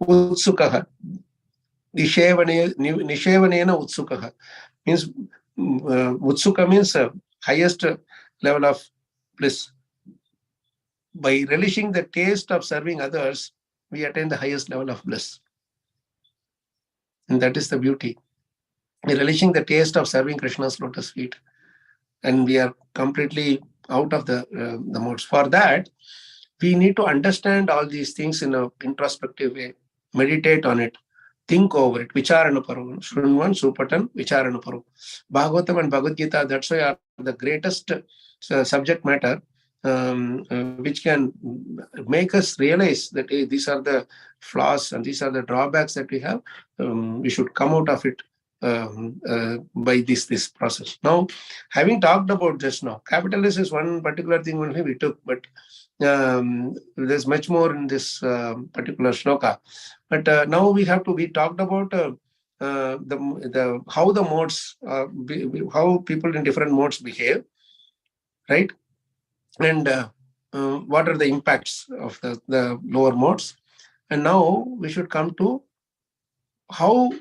Utsukaha. Nishavanena utsukaha means utsuka means highest level of bliss. By relishing the taste of serving others, we attain the highest level of bliss. And that is the beauty. We're relishing the taste of serving Krishna's lotus feet. And we are completely out of the modes. For that, we need to understand all these things in an introspective way, meditate on it, think over it. Vicharanaparo, Shrunvan, Supatan, Vicharanaparo. Bhagavatam and Bhagavad Gita, that's why are the greatest subject matter, which can make us realize that hey, these are the flaws and these are the drawbacks that we have. We should come out of it by this process. Now, having talked about just now, capitalist is one particular thing only we took, but there's much more in this particular shloka. But now we talked about the how the modes, how people in different modes behave, right? And what are the impacts of the lower modes? And now we should come to how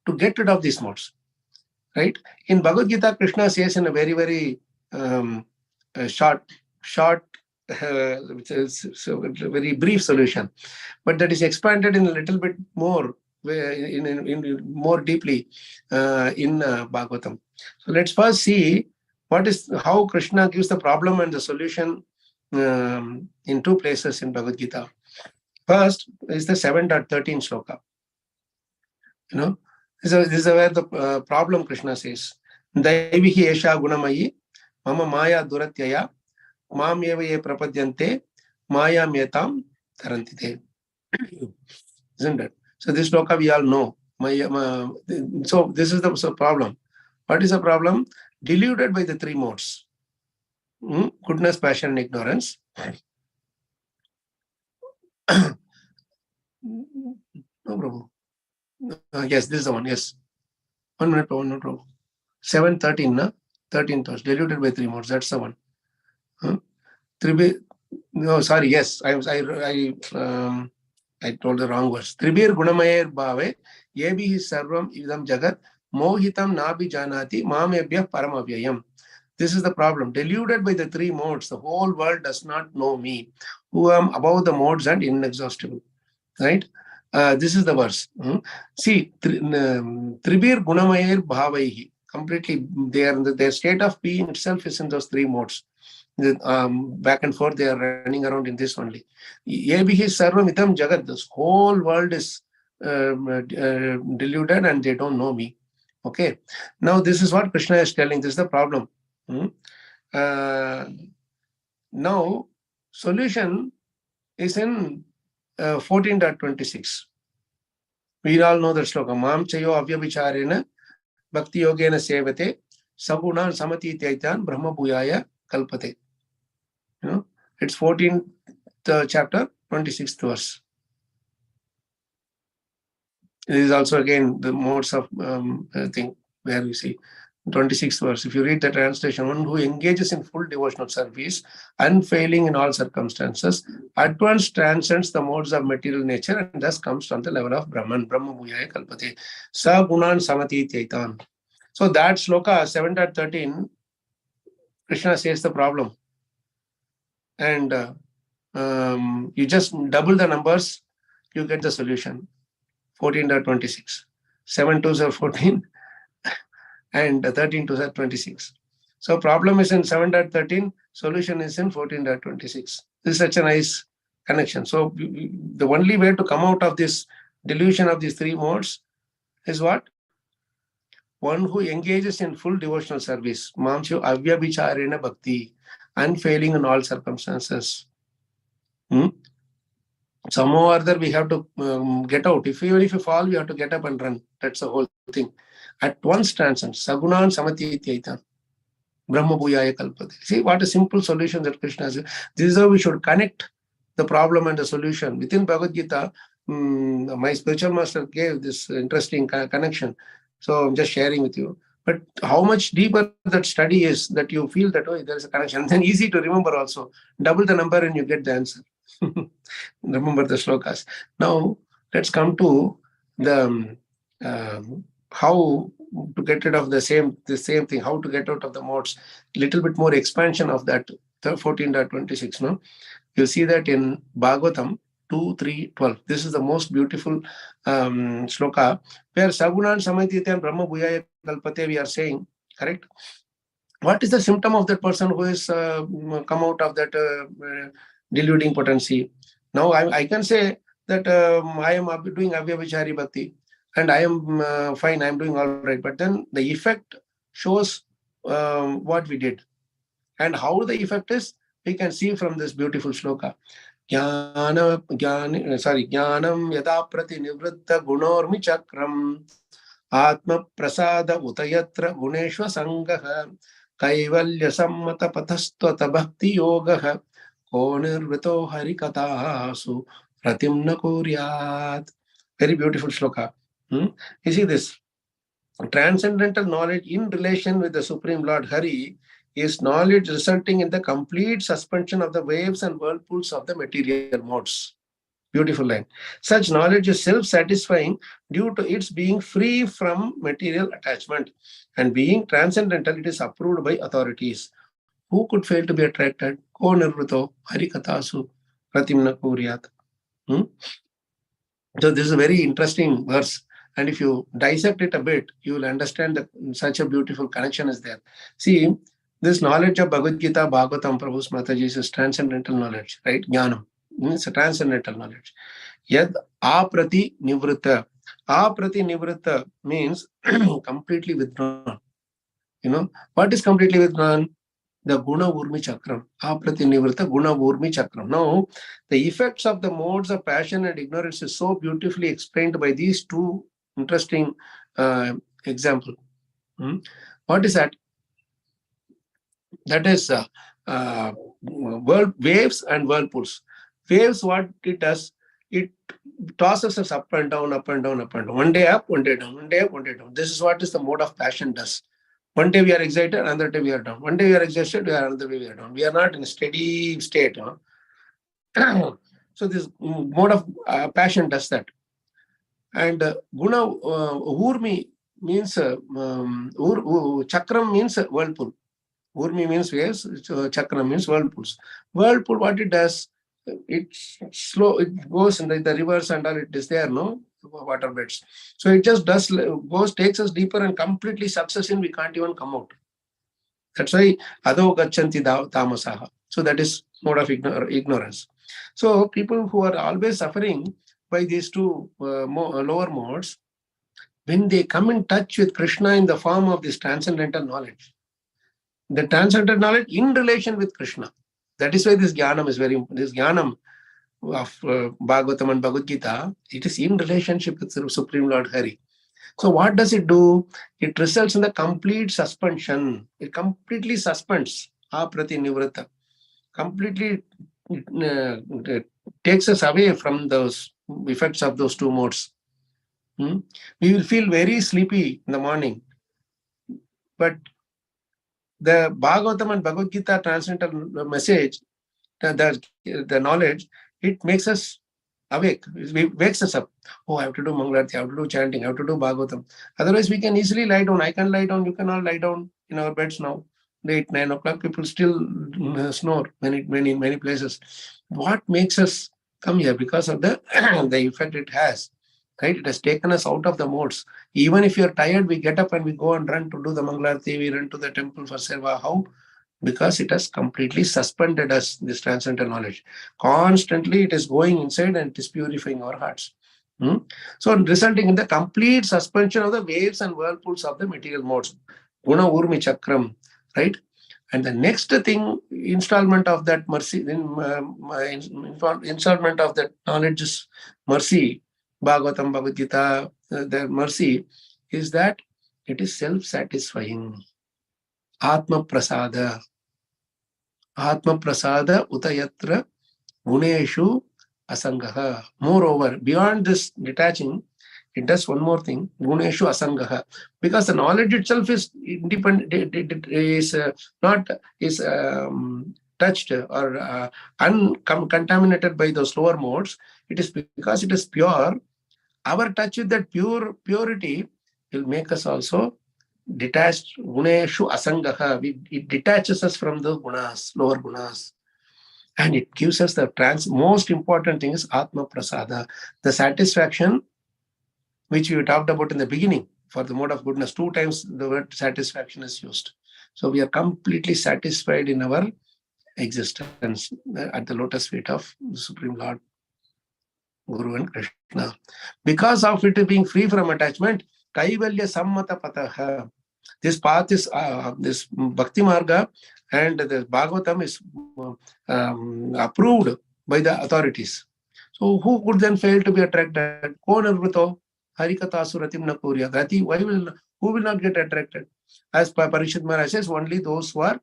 to get rid of these modes, right? In Bhagavad Gita, Krishna says in a very, very short, which is a very brief solution, but that is expanded in a little bit more, in more deeply in Bhagavatam. So let's first see how Krishna gives the problem and the solution in two places in Bhagavad Gita. First is the 7.13 shloka. This is where the problem Krishna says. Daivihi esha gunamayi mama maya duratyaya mam eva ye prapadyante maya metam tarantite. Isn't it? So this sloka we all know. So this is the problem. What is the problem? Deluded by the three modes. Goodness, passion, and ignorance. No problem. Yes, this is the one. Yes. 1 minute, no problem. 7:13, na? 13 thoughts. Deluded by three modes. That's the one. No, sorry. Yes, I told the wrong words. Tribir gunamayer bhave yebihi sarvam idam jagat mohitam nabi janati mamebhyah paramavyayam. This is the problem. Deluded by the three modes, the whole world does not know me, who am above the modes and inexhaustible. Right? This is the verse. See, Tribir gunamayer bhavaihi. Completely, their state of being itself is in those three modes. Back and forth, they are running around in this only. Yebihi sarvam idam jagat. This whole world is deluded and they don't know me. Okay. Now, this is what Krishna is telling. This is the problem. Now, solution is in 14.26. We all know the sloka. Mam chayo avyabhicharena bhakti yogena sevate sagunan samati tyaitan brahma bhuyaya kalpate. It's 14th chapter, 26th verse. It is also again the modes of thing where we see 26th verse. If you read the translation, one who engages in full devotional service, unfailing in all circumstances, at once transcends the modes of material nature and thus comes from the level of Brahman, Brahma Bhuyaya Kalpate. Sa Gunan Samati Tyaitan. So that sloka 7.13, Krishna says the problem. And you just double the numbers, you get the solution. 14.26. 7 2s are 14 and 13 2s are 26. So problem is in 7.13, solution is in 14.26. This is such a nice connection. So the only way to come out of this delusion of these three modes is what? One who engages in full devotional service. Mamshu avyabhicharena bhakti, unfailing in all circumstances. Somehow or other we have to get out. Even if you fall, we have to get up and run. That's the whole thing. At once transcends. Sagunan samati tyaitan. Brahma bhuyaya kalpate. See what a simple solution that Krishna has. This is how we should connect the problem and the solution. Within Bhagavad Gita, my spiritual master gave this interesting connection. So I'm just sharing with you. But how much deeper that study is that you feel that, oh, there is a connection. Then easy to remember also. Double the number and you get the answer. Remember the slokas. Now, let's come to the how to get rid of the same thing, how to get out of the modes. Little bit more expansion of that 14.26. No, you see that in Bhagavatam 2:3:12. This is the most beautiful sloka where Sagunan Samatiti and Brahma Bhuyaya Kalpate we are saying, correct? What is the symptom of that person who is come out of that deluding potency? Now I can say that I am doing Avyabhichari Bhakti and I am fine, I am doing all right. But then the effect shows what we did. And how the effect is, we can see from this beautiful sloka. Jnanam yada prati nivritta gunormi chakram atma prasada utayatra guneshva sangaha kaivalya sammata pathastwata bhakti yogaha konirvito harikatasu pratimna kuryat. Very beautiful sloka. You see this transcendental knowledge in relation with the Supreme Lord Hari is knowledge resulting in the complete suspension of the waves and whirlpools of the material modes. Beautiful line. Such knowledge is self-satisfying due to its being free from material attachment, and being transcendental, it is approved by authorities. Who could fail to be attracted? Ko nirvrito harikatasu pratimna kuryat. So this is a very interesting verse. And if you dissect it a bit, you will understand that such a beautiful connection is there. See, this knowledge of Bhagavad Gita, Bhagavatam, Prabhu's Mataji is transcendental knowledge, right? Jnanam. It's a transcendental knowledge. Yad aprati nivritta. Aprati nivritta means completely withdrawn. What is completely withdrawn? The guna urmi chakram. Aprati nivritta guna urmi chakram. Now, the effects of the modes of passion and ignorance is so beautifully explained by these two interesting examples. What is that? That is waves and whirlpools. Waves, what it does, it tosses us up and down, up and down, up and down. One day up, one day down, one day up, one day down. This is what is the mode of passion does. One day we are excited, another day we are down. One day we are exhausted, another day we are down. We are not in a steady state. So this mode of passion does that. And guna urmi means chakram means whirlpool. Urmi means waves, chakra means whirlpools. Whirlpool, what it does, it's slow, it goes in the rivers and all, it is there, no? Water beds. So it just does, takes us deeper and completely sucks us in, we can't even come out. That's why adho gachanti tamasaha. So that is mode of ignorance. So people who are always suffering by these two lower modes, when they come in touch with Krishna in the form of this transcendental knowledge, the transcendental knowledge in relation with Krishna. That is why this jnanam is very important. This jnanam of Bhagavatam and Bhagavad Gita, it is in relationship with the Supreme Lord Hari. So what does it do? It results in the complete suspension. It completely suspends aprati nivritta. Completely takes us away from those effects of those two modes. We will feel very sleepy in the morning. But the Bhagavatam and Bhagavad Gita transcendental message, the knowledge, it makes us awake. It wakes us up. Oh, I have to do Mangalarti, I have to do chanting, I have to do Bhagavatam. Otherwise, we can easily lie down. I can lie down. You can all lie down in our beds now. 8, 9 o'clock, people still snore in many places. What makes us come here? Because of the effect it has. Right? It has taken us out of the modes. Even if you're tired, we get up and we go and run to do the Mangalarti, we run to the temple for Seva. How? Because it has completely suspended us, this transcendental knowledge. Constantly it is going inside and it is purifying our hearts. So resulting in the complete suspension of the waves and whirlpools of the material modes. Guna urmi chakram, right? And the next thing, installment of that mercy, installment of that knowledge is mercy. Bhagavatam, Bhagavad Gita, the mercy is that it is self-satisfying. Atma prasada. Atma prasada utayatra guneshu asangaha. Moreover, beyond this detaching, it does one more thing, guneshu asangaha. Because the knowledge itself is independent, is not touched or uncontaminated by those lower modes. It is because it is pure. Our touch with that purity will make us also detached. Guneshu asangaha. It detaches us from the gunas, lower gunas. And it gives us the most important thing is Atma Prasada, the satisfaction which we talked about in the beginning for the mode of goodness. 2 times the word satisfaction is used. So we are completely satisfied in our existence at the lotus feet of the Supreme Lord, Guru and Krishna. Because of it being free from attachment, Kaivalya Sammata Pataha. This path is this Bhakti Marga and the Bhagavatam is approved by the authorities. So who could then fail to be attracted? Konarvruto Harikata Suratim Nakurya. Who will not get attracted? As Parishad Maharaj says, only those who are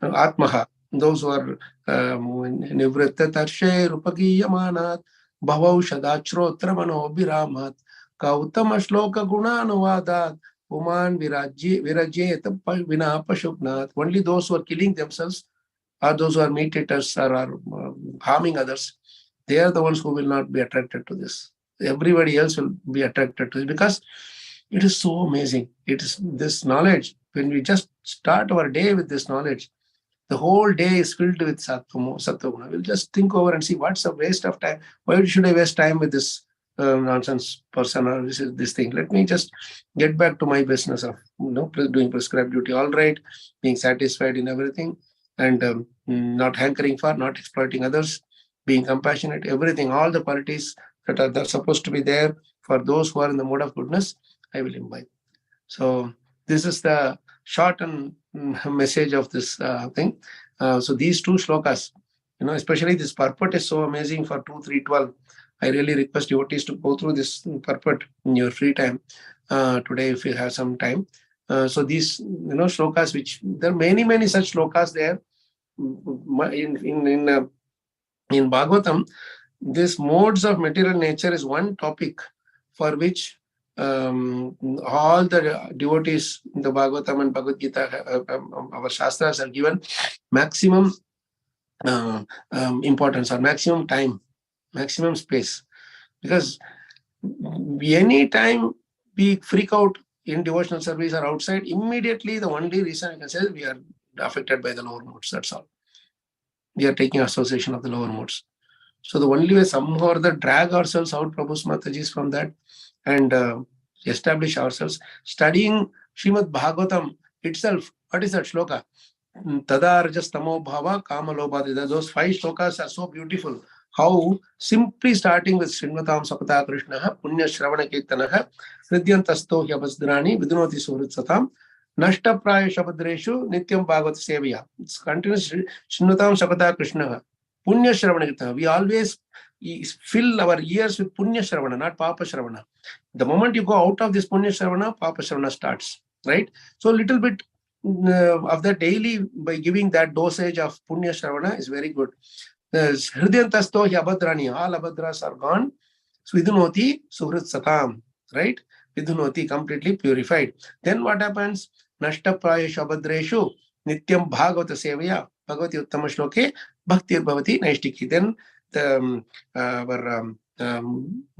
Atmaha, those who are Nivritta Tarshe Rupagiyamanat Bhavav Shadachrotra Mano Biramat Kautama Shloka Gunanuvadat Uman Virajyet Vina Pashupnath. Only those who are killing themselves or those who are meat eaters or are harming others, they are the ones who will not be attracted to this. Everybody else will be attracted to it because it is so amazing. It is this knowledge. When we just start our day with this knowledge, the whole day is filled with Sattva. We'll just think over and see what's a waste of time. Why should I waste time with this nonsense person or this thing? Let me just get back to my business of doing prescribed duty. All right, being satisfied in everything and not hankering for, not exploiting others, being compassionate, everything, all the qualities that are supposed to be there for those who are in the mode of goodness, I will imbibe. So this is the short and message of this thing. So these two shlokas, especially this purport is so amazing for 2, 3, 12. I really request devotees to go through this purport in your free time today if you have some time. So these shlokas, which there are many such shlokas there in Bhagavatam. This modes of material nature is one topic for which all the devotees in the Bhagavatam and Bhagavad Gita, our Shastras are given maximum importance or maximum time, maximum space. Because any time we freak out in devotional service or outside, immediately the only reason I can say is we are affected by the lower modes. That's all. We are taking association of the lower modes. So the only way somehow or other drag ourselves out, Prabhu's Mataji's, from that and establish ourselves. Studying Srimad Bhagavatam itself, what is that shloka? Tada rajas tamo bhava kama lobha. Those 5 shlokas are so beautiful. How simply starting with Srinvatam Sapata Krishna, Punya Shravana Kirtanaha, Hridyantasto Hyabasdrani, Vidunoti Suhrit Satam, Nashta Praya Shabadreshu, Nityam Bhagavata Sevaya. It's continuous Srinvatam Sapata Krishna. Punya Shravana. We always fill our ears with Punya Shravana, not Papa Shravana. The moment you go out of this Punya Shravana, Papa Shravana starts, right? So a little bit of that daily by giving that dosage of Punya Shravana is very good. Hridyantasto Abhadrani, all Abhadras are gone. Vidunoti Suhrit Satam, right? Vidunoti completely purified. Then what happens? Nashta Prayesh Abhadreshu, Nityam Bhagavata Sevaya, Bhagavati Uttama Shloke, Bhaktir Bhavati Naishtiki. Then the our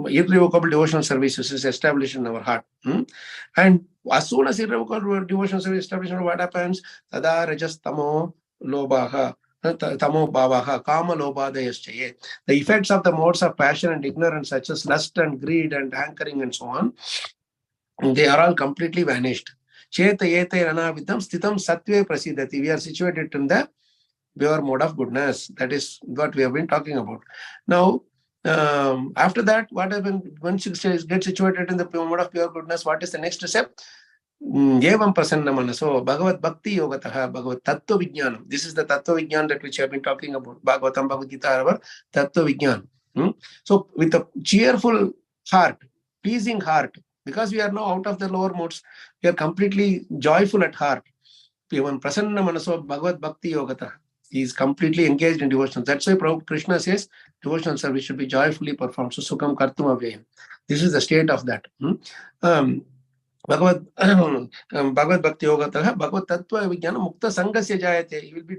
irrevocable devotional services is established in our heart. And as soon as irrevocable devotional service is established, what happens? Tada rajas tamo lobaha, tamo bhavaha, kama lobhadayaschaye. The effects of the modes of passion and ignorance, such as lust and greed and hankering and so on, they are all completely vanished. Cheta yete ranavidam stitam satve prasidati. We are situated in the pure mode of goodness. That is what we have been talking about. Now, after that, what happens once you get situated in the mode of pure goodness? What is the next step? Yevam prasanna manaso Bhagavad Bhakti Yogataha Bhagavad Tattva Vijnanam. This is the Tattva Vijnan that which I have been talking about. Bhagavatam, Bhagavad Gita, our Tattva Vijnan. So with a cheerful heart, pleasing heart, because we are now out of the lower modes, we are completely joyful at heart. Yevam prasanna manaso Bhagavad Bhakti Yogataha. He is completely engaged in devotion. That's why Krishna says devotional service should be joyfully performed. So Sukham Kartum Avyayam. This is the state of that. Bhagavad Bhakti Yogataha, Bhagavad Tattva Vijnana Mukta Sangasya Jayate. He will be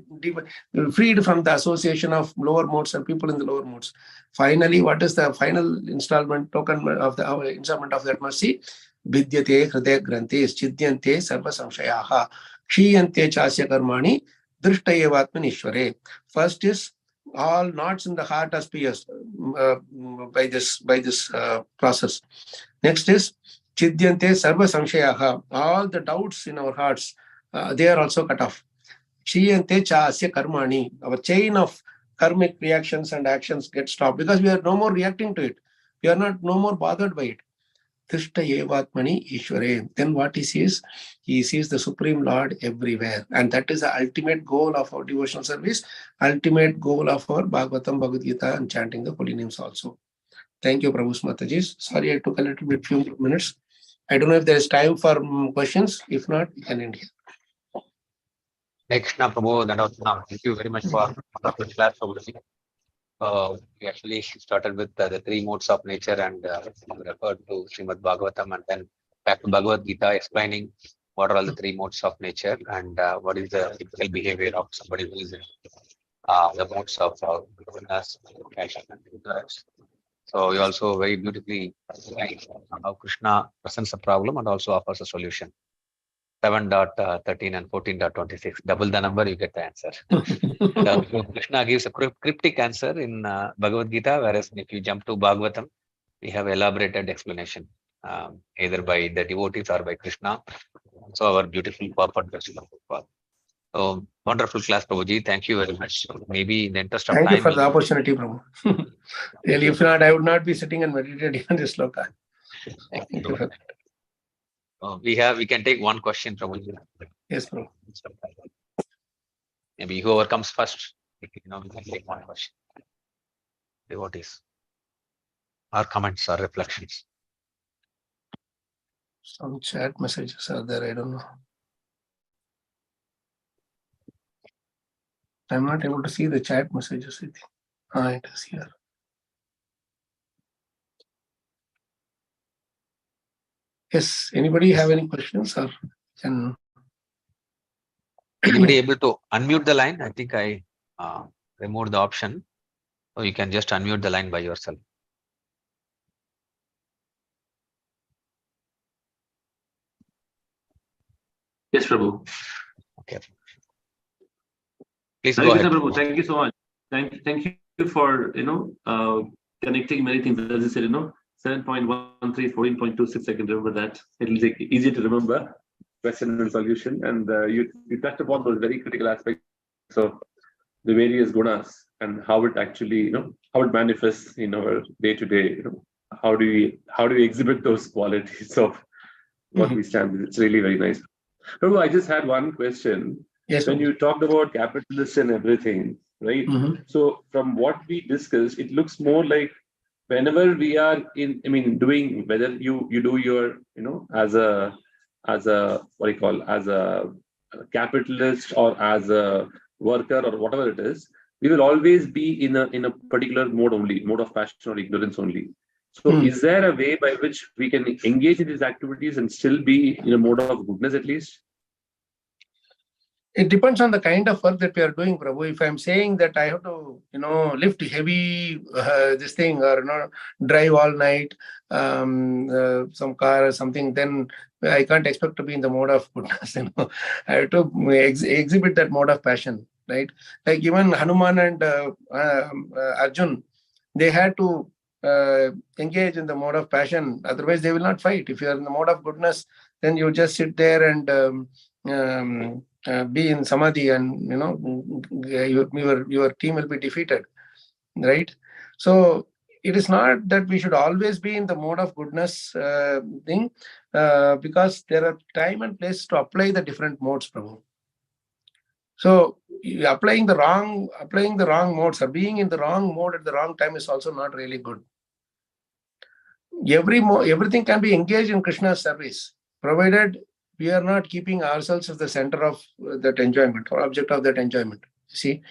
freed from the association of lower modes and people in the lower modes. Finally, what is the final installment token of the installment of that mercy? Vidyate Hridaya Grantes, Chidyante Sarva Samshayaha, Kshiyante Chasya Karmani, Drishtayevatmanishware. First is all knots in the heart are pierced by this process. Next is Chidyante Sarva Samshayaha. All the doubts in our hearts, they are also cut off. Kshiyante Chasya Karmani. Our chain of karmic reactions and actions get stopped because we are no more reacting to it. We are no more bothered by it. Drishtayevatmani Ishware. Then what he sees? He sees the Supreme Lord everywhere. And that is the ultimate goal of our devotional service, ultimate goal of our Bhagavatam, Bhagavad Gita, and chanting the holy names also. Thank you, Prabhu's Mataji. Sorry, I took a little bit few minutes. I don't know if there is time for questions. If not, we can end here. Krsna Prabhu, thank you very much for the class. We actually started with the 3 modes of nature and referred to Srimad Bhagavatam and then back to Bhagavad Gita explaining what are all the 3 modes of nature and what is the typical behavior of somebody who is in the modes of goodness, passion, and ignorance. So you also very beautifully explained how Krishna presents a problem and also offers a solution. 7.13 and 14.26. Double the number, you get the answer. Krishna gives a cryptic answer in Bhagavad Gita, whereas if you jump to Bhagavatam, we have elaborated explanation, either by the devotees or by Krishna. So our beautiful purport. So wonderful class, Prabhuji. Thank you very much. Maybe in the interest of time. Thank you for the opportunity, Prabhu. Really, if not, I would not be sitting and meditating on this sloka. Thank you for that. We can take one question from you. Yes, bro. Maybe whoever comes first, we can take one question. Devotees. Or comments or reflections. Some chat messages are there. I don't know. I'm not able to see the chat messages. I think. It is here. Yes. Anybody have any questions or can? Anybody able to unmute the line? I think I removed the option. So you can just unmute the line by yourself. Yes, Prabhu. Okay. Please Hare go Krishna, ahead. Prabhu. Thank you so much. Thank you for connecting many things. As you said, 7.13, 14.26. I can remember that. It'll take easier to remember question and solution. And you touched upon those very critical aspects of the various gunas and how it actually, how it manifests in our day to day. How do we exhibit those qualities of what we stand with? It's really very nice. Prabhu, I just had one question. Yes. When you talked about capitalists and everything, right? So from what we discussed, it looks more like whenever we are doing, whether you do your, as a what do you call, as a capitalist or as a worker or whatever it is, we will always be in a particular mode of passion or ignorance only. So is there a way by which we can engage in these activities and still be in a mode of goodness at least? It depends on the kind of work that we are doing, Prabhu. If I'm saying that I have to, lift heavy this thing or drive all night, some car or something, then I can't expect to be in the mode of goodness. I have to exhibit that mode of passion, right? Like even Hanuman and Arjun, they had to engage in the mode of passion. Otherwise, they will not fight. If you are in the mode of goodness, then you just sit there and be in samadhi, and your team will be defeated, right? So it is not that we should always be in the mode of goodness thing, because there are time and place to apply the different modes, Prabhu. So applying the wrong modes or being in the wrong mode at the wrong time is also not really good. Everything can be engaged in Krishna's service, provided we are not keeping ourselves as the center of that enjoyment or object of that enjoyment. See,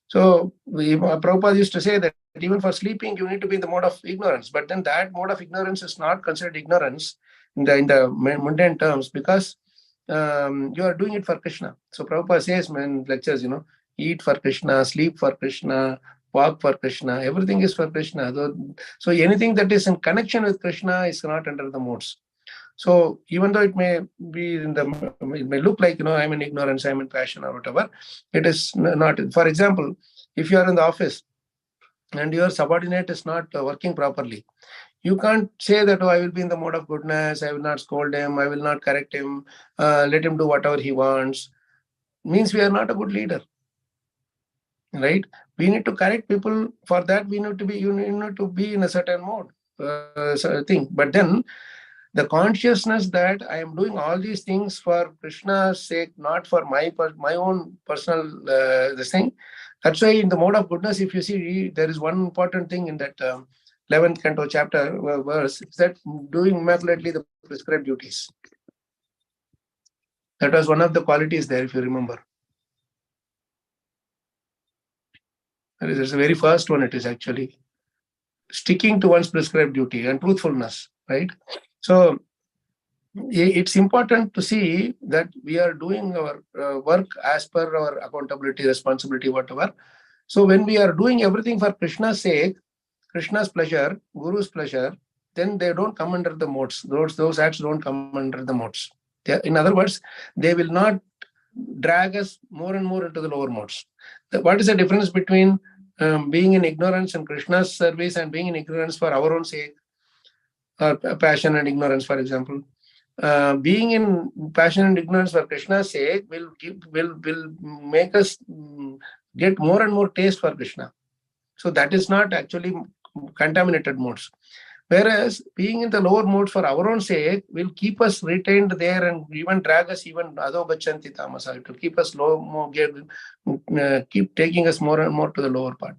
so Prabhupada used to say that even for sleeping, you need to be in the mode of ignorance. But then that mode of ignorance is not considered ignorance in the mundane terms, because you are doing it for Krishna. So Prabhupada says in lectures, eat for Krishna, sleep for Krishna, walk for Krishna, everything is for Krishna. So anything that is in connection with Krishna is not under the modes. So even though it may be it may look like, I'm in ignorance, I'm in passion or whatever, it is not. For example, if you are in the office and your subordinate is not working properly, you can't say that, I will be in the mode of goodness, I will not scold him, I will not correct him, let him do whatever he wants. Means we are not a good leader, right? We need to correct people. For that, you need to be in a certain mode, thing. But then the consciousness that I am doing all these things for Krishna's sake, not for my own personal this thing. That's why in the mode of goodness, if you see, there is one important thing in that 11th canto chapter verse, is that doing immaculately the prescribed duties. That was one of the qualities there, if you remember. That is the very first one. It is actually sticking to one's prescribed duty and truthfulness, right? So it's important to see that we are doing our work as per our accountability, responsibility, whatever. So when we are doing everything for Krishna's sake, Krishna's pleasure, Guru's pleasure, then they don't come under the modes. Those acts don't come under the modes. In other words, they will not drag us more and more into the lower modes. What is the difference between being in ignorance in Krishna's service and being in ignorance for our own sake, or passion and ignorance, for example? Being in passion and ignorance for Krishna's sake will make us get more and more taste for Krishna. So that is not actually contaminated modes. Whereas being in the lower modes for our own sake will keep us retained there and even drag us even adho gachanti tamasa, to keep us low, more, keep taking us more and more to the lower part.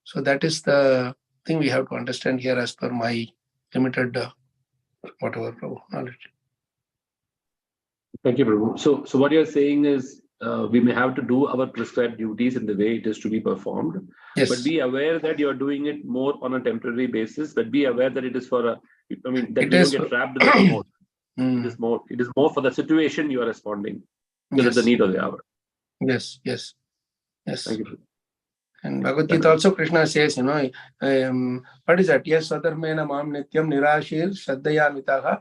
So that is the thing we have to understand here as per my limited whatever knowledge. Thank you, Prabhu. So what you're saying is we may have to do our prescribed duties in the way it is to be performed, Yes. but be aware that you're doing it more on a temporary basis, but be aware that it is for that It you is don't get trapped in the mode. Mm. It is more for the situation you are responding to Yes. the need of the hour. Yes. Thank you. And Bhagavad Gita also Krishna says, what is that? Yes, Swadharmena Mam Nityam Nirashir Shraddhaya Mitaha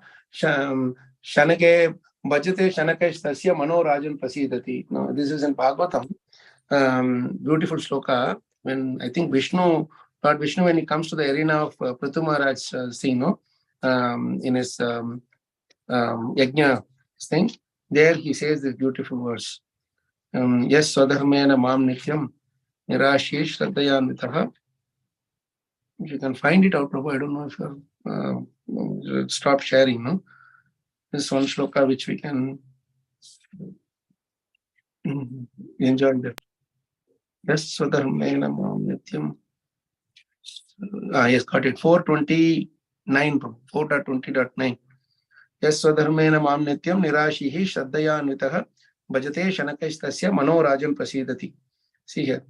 Shanake Bhajate Shanake Stasya Mano Rajan Prasidati. No, this is in Bhagavatam. Beautiful shloka. When I think Vishnu, Lord Vishnu, when he comes to the arena of Prithu Maharaj scene, in his yajna thing, there he says this beautiful verse. Yes, Swadharmena Mam Nityam Nirashi Shraddhayanvitaha. If you can find it out, Prabhu, I don't know if you're stop sharing, no? This one shloka which we can enjoy that. Yes, Swadharmena Mam Nityam. Yes, got it. 429, 4.20.9. Yes, Swadharmena Mam Nityam Nirashihi Shraddhayanvitaha Bhajate Shanakastasya Mano Rajan Prasidati. See here.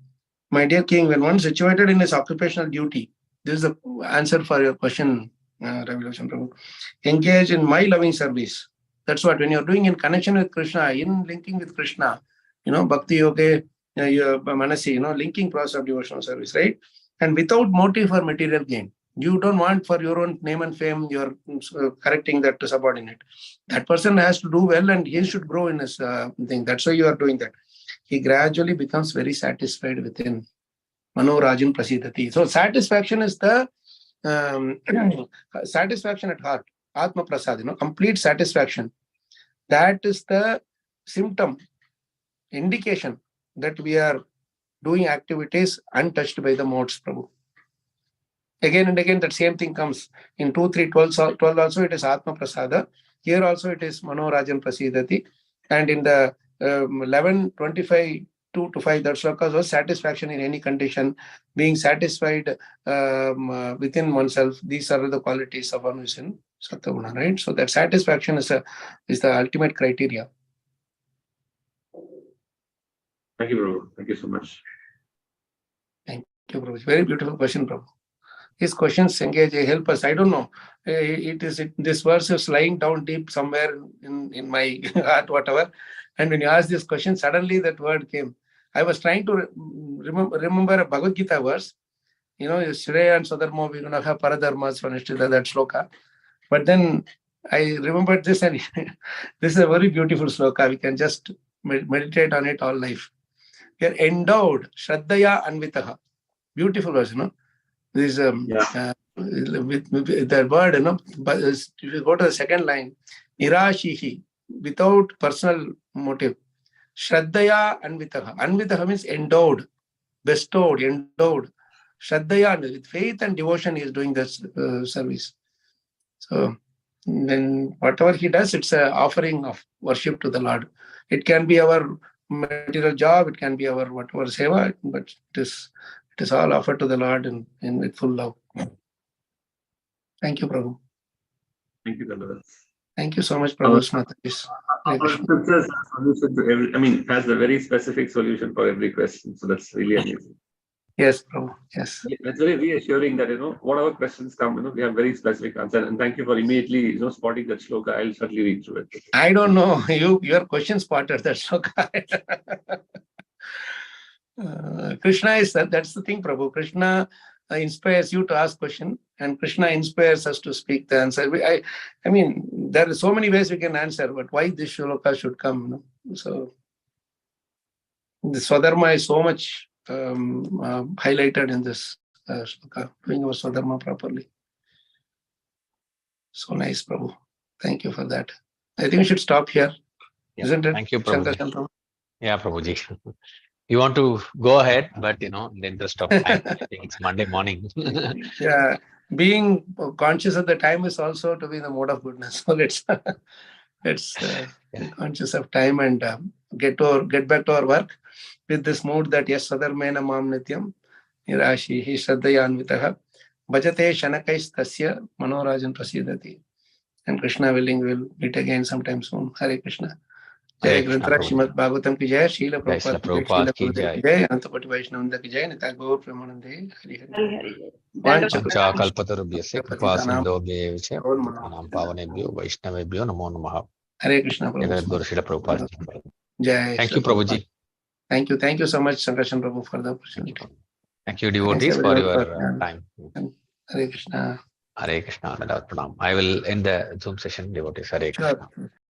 My dear king, when one is situated in his occupational duty, this is the answer for your question, Revelation Prabhu. Engage in my loving service. That's what, when you're doing in connection with Krishna, in linking with Krishna, Bhakti Yoga, Manasi, linking process of devotional service, right? And without motive for material gain. You don't want for your own name and fame, you're correcting that to subordinate. That person has to do well and he should grow in his thing. That's why you are doing that. He gradually becomes very satisfied within. Mano Rajan Prasidati. So satisfaction is the satisfaction at heart. Atma Prasad, complete satisfaction. That is the symptom, indication that we are doing activities untouched by the modes, Prabhu. Again and again, that same thing comes. In 2, 3, 12 also it is Atma Prasada. Here also it is Mano Rajan Prasidati. And in the 11, 25, 2 to 5, that slokas was satisfaction in any condition, being satisfied within oneself. These are the qualities of one who is in Sattva-guna, right? So that satisfaction is the ultimate criteria. Thank you, Prabhu. Thank you so much. Thank you, Prabhu. Very beautiful question, Prabhu. His questions engage, help us. I don't know. This verse is lying down deep somewhere in my heart, whatever. And when you ask this question, suddenly that word came. I was trying to remember a Bhagavad Gita verse, Shreya and Swadharma Virunaha Paradharmas Vanishtita, that shloka. But then I remembered this, and this is a very beautiful shloka. We can just meditate on it all life. We are endowed, Shraddhaya Anvitaha. Beautiful verse, This with the word, but if you go to the second line, Nirashihi, without personal motive. Shraddhaya Anvitaha. Anvitaha means endowed, bestowed, endowed. Shraddhaya, with faith and devotion, he is doing this service. So then whatever he does, it's an offering of worship to the Lord. It can be our material job, it can be our whatever seva, but it is all offered to the Lord in with full love. Thank you, Prabhu. Thank you, Prabhu. Thank you so much, Prabhu. Our scriptures solution to every, has a very specific solution for every question. So that's really amazing. Yes, Prabhu. Yes. It's very reassuring that, whatever questions come, we have very specific answer. And thank you for immediately, spotting that shloka. I'll certainly read through it. I don't know. Your question spotted that shloka. Krishna is that's the thing, Prabhu. Krishna inspires you to ask question, and Krishna inspires us to speak the answer. I mean, there are so many ways we can answer, but why this shloka should come? So the Swadharma is so much highlighted in this shloka, doing our Swadharma properly. So nice, Prabhu. Thank you for that. I think we should stop here, isn't it? Thank you, Prabhuji. Yeah, Prabhuji. You want to go ahead, but in the interest of time, I think it's Monday morning. Yeah, being conscious of the time is also to be in the mode of goodness. So let's be conscious of time and get back to our work with this mood that yes, sadarmena mam nityam nirashi hi shraddhayanvitaha bhajate shanakais tasya manorajan prasidati. And Krishna willing, we'll meet again sometime soon. Hare Krishna. Jai Hare Krishna, Granthara Prabhuji. Srimad Bhagavatam ki jai, Srila Jai Srila Prabhupada ki jai, Srila Prabhupada ki Gurudev ki jai. jai, Anantapati Vaishnavanda ki jai, Nitai Gaur Premanande, Hari Hari. Hari Hari. Vancha Pancha kalpatarubhyasya kripa Patitanam sindhobhyeva Gaur Patanam pavanebhyo Vaishnavebhyo namo namaha. Hare Krishna Jagat Prabhu. Guru Srila Prabhupada ki jai. Jai Thank Srila you, Prabhupada. Prabhuji. Thank you so much, Sankarshan Prabhu, for the Thank you. opportunity. Thank you, Thanks devotees, for everyone your time. Hare Krishna. Hare Krishna, Pranam. I will end the Zoom session, devotees. Hare Krishna. Sure.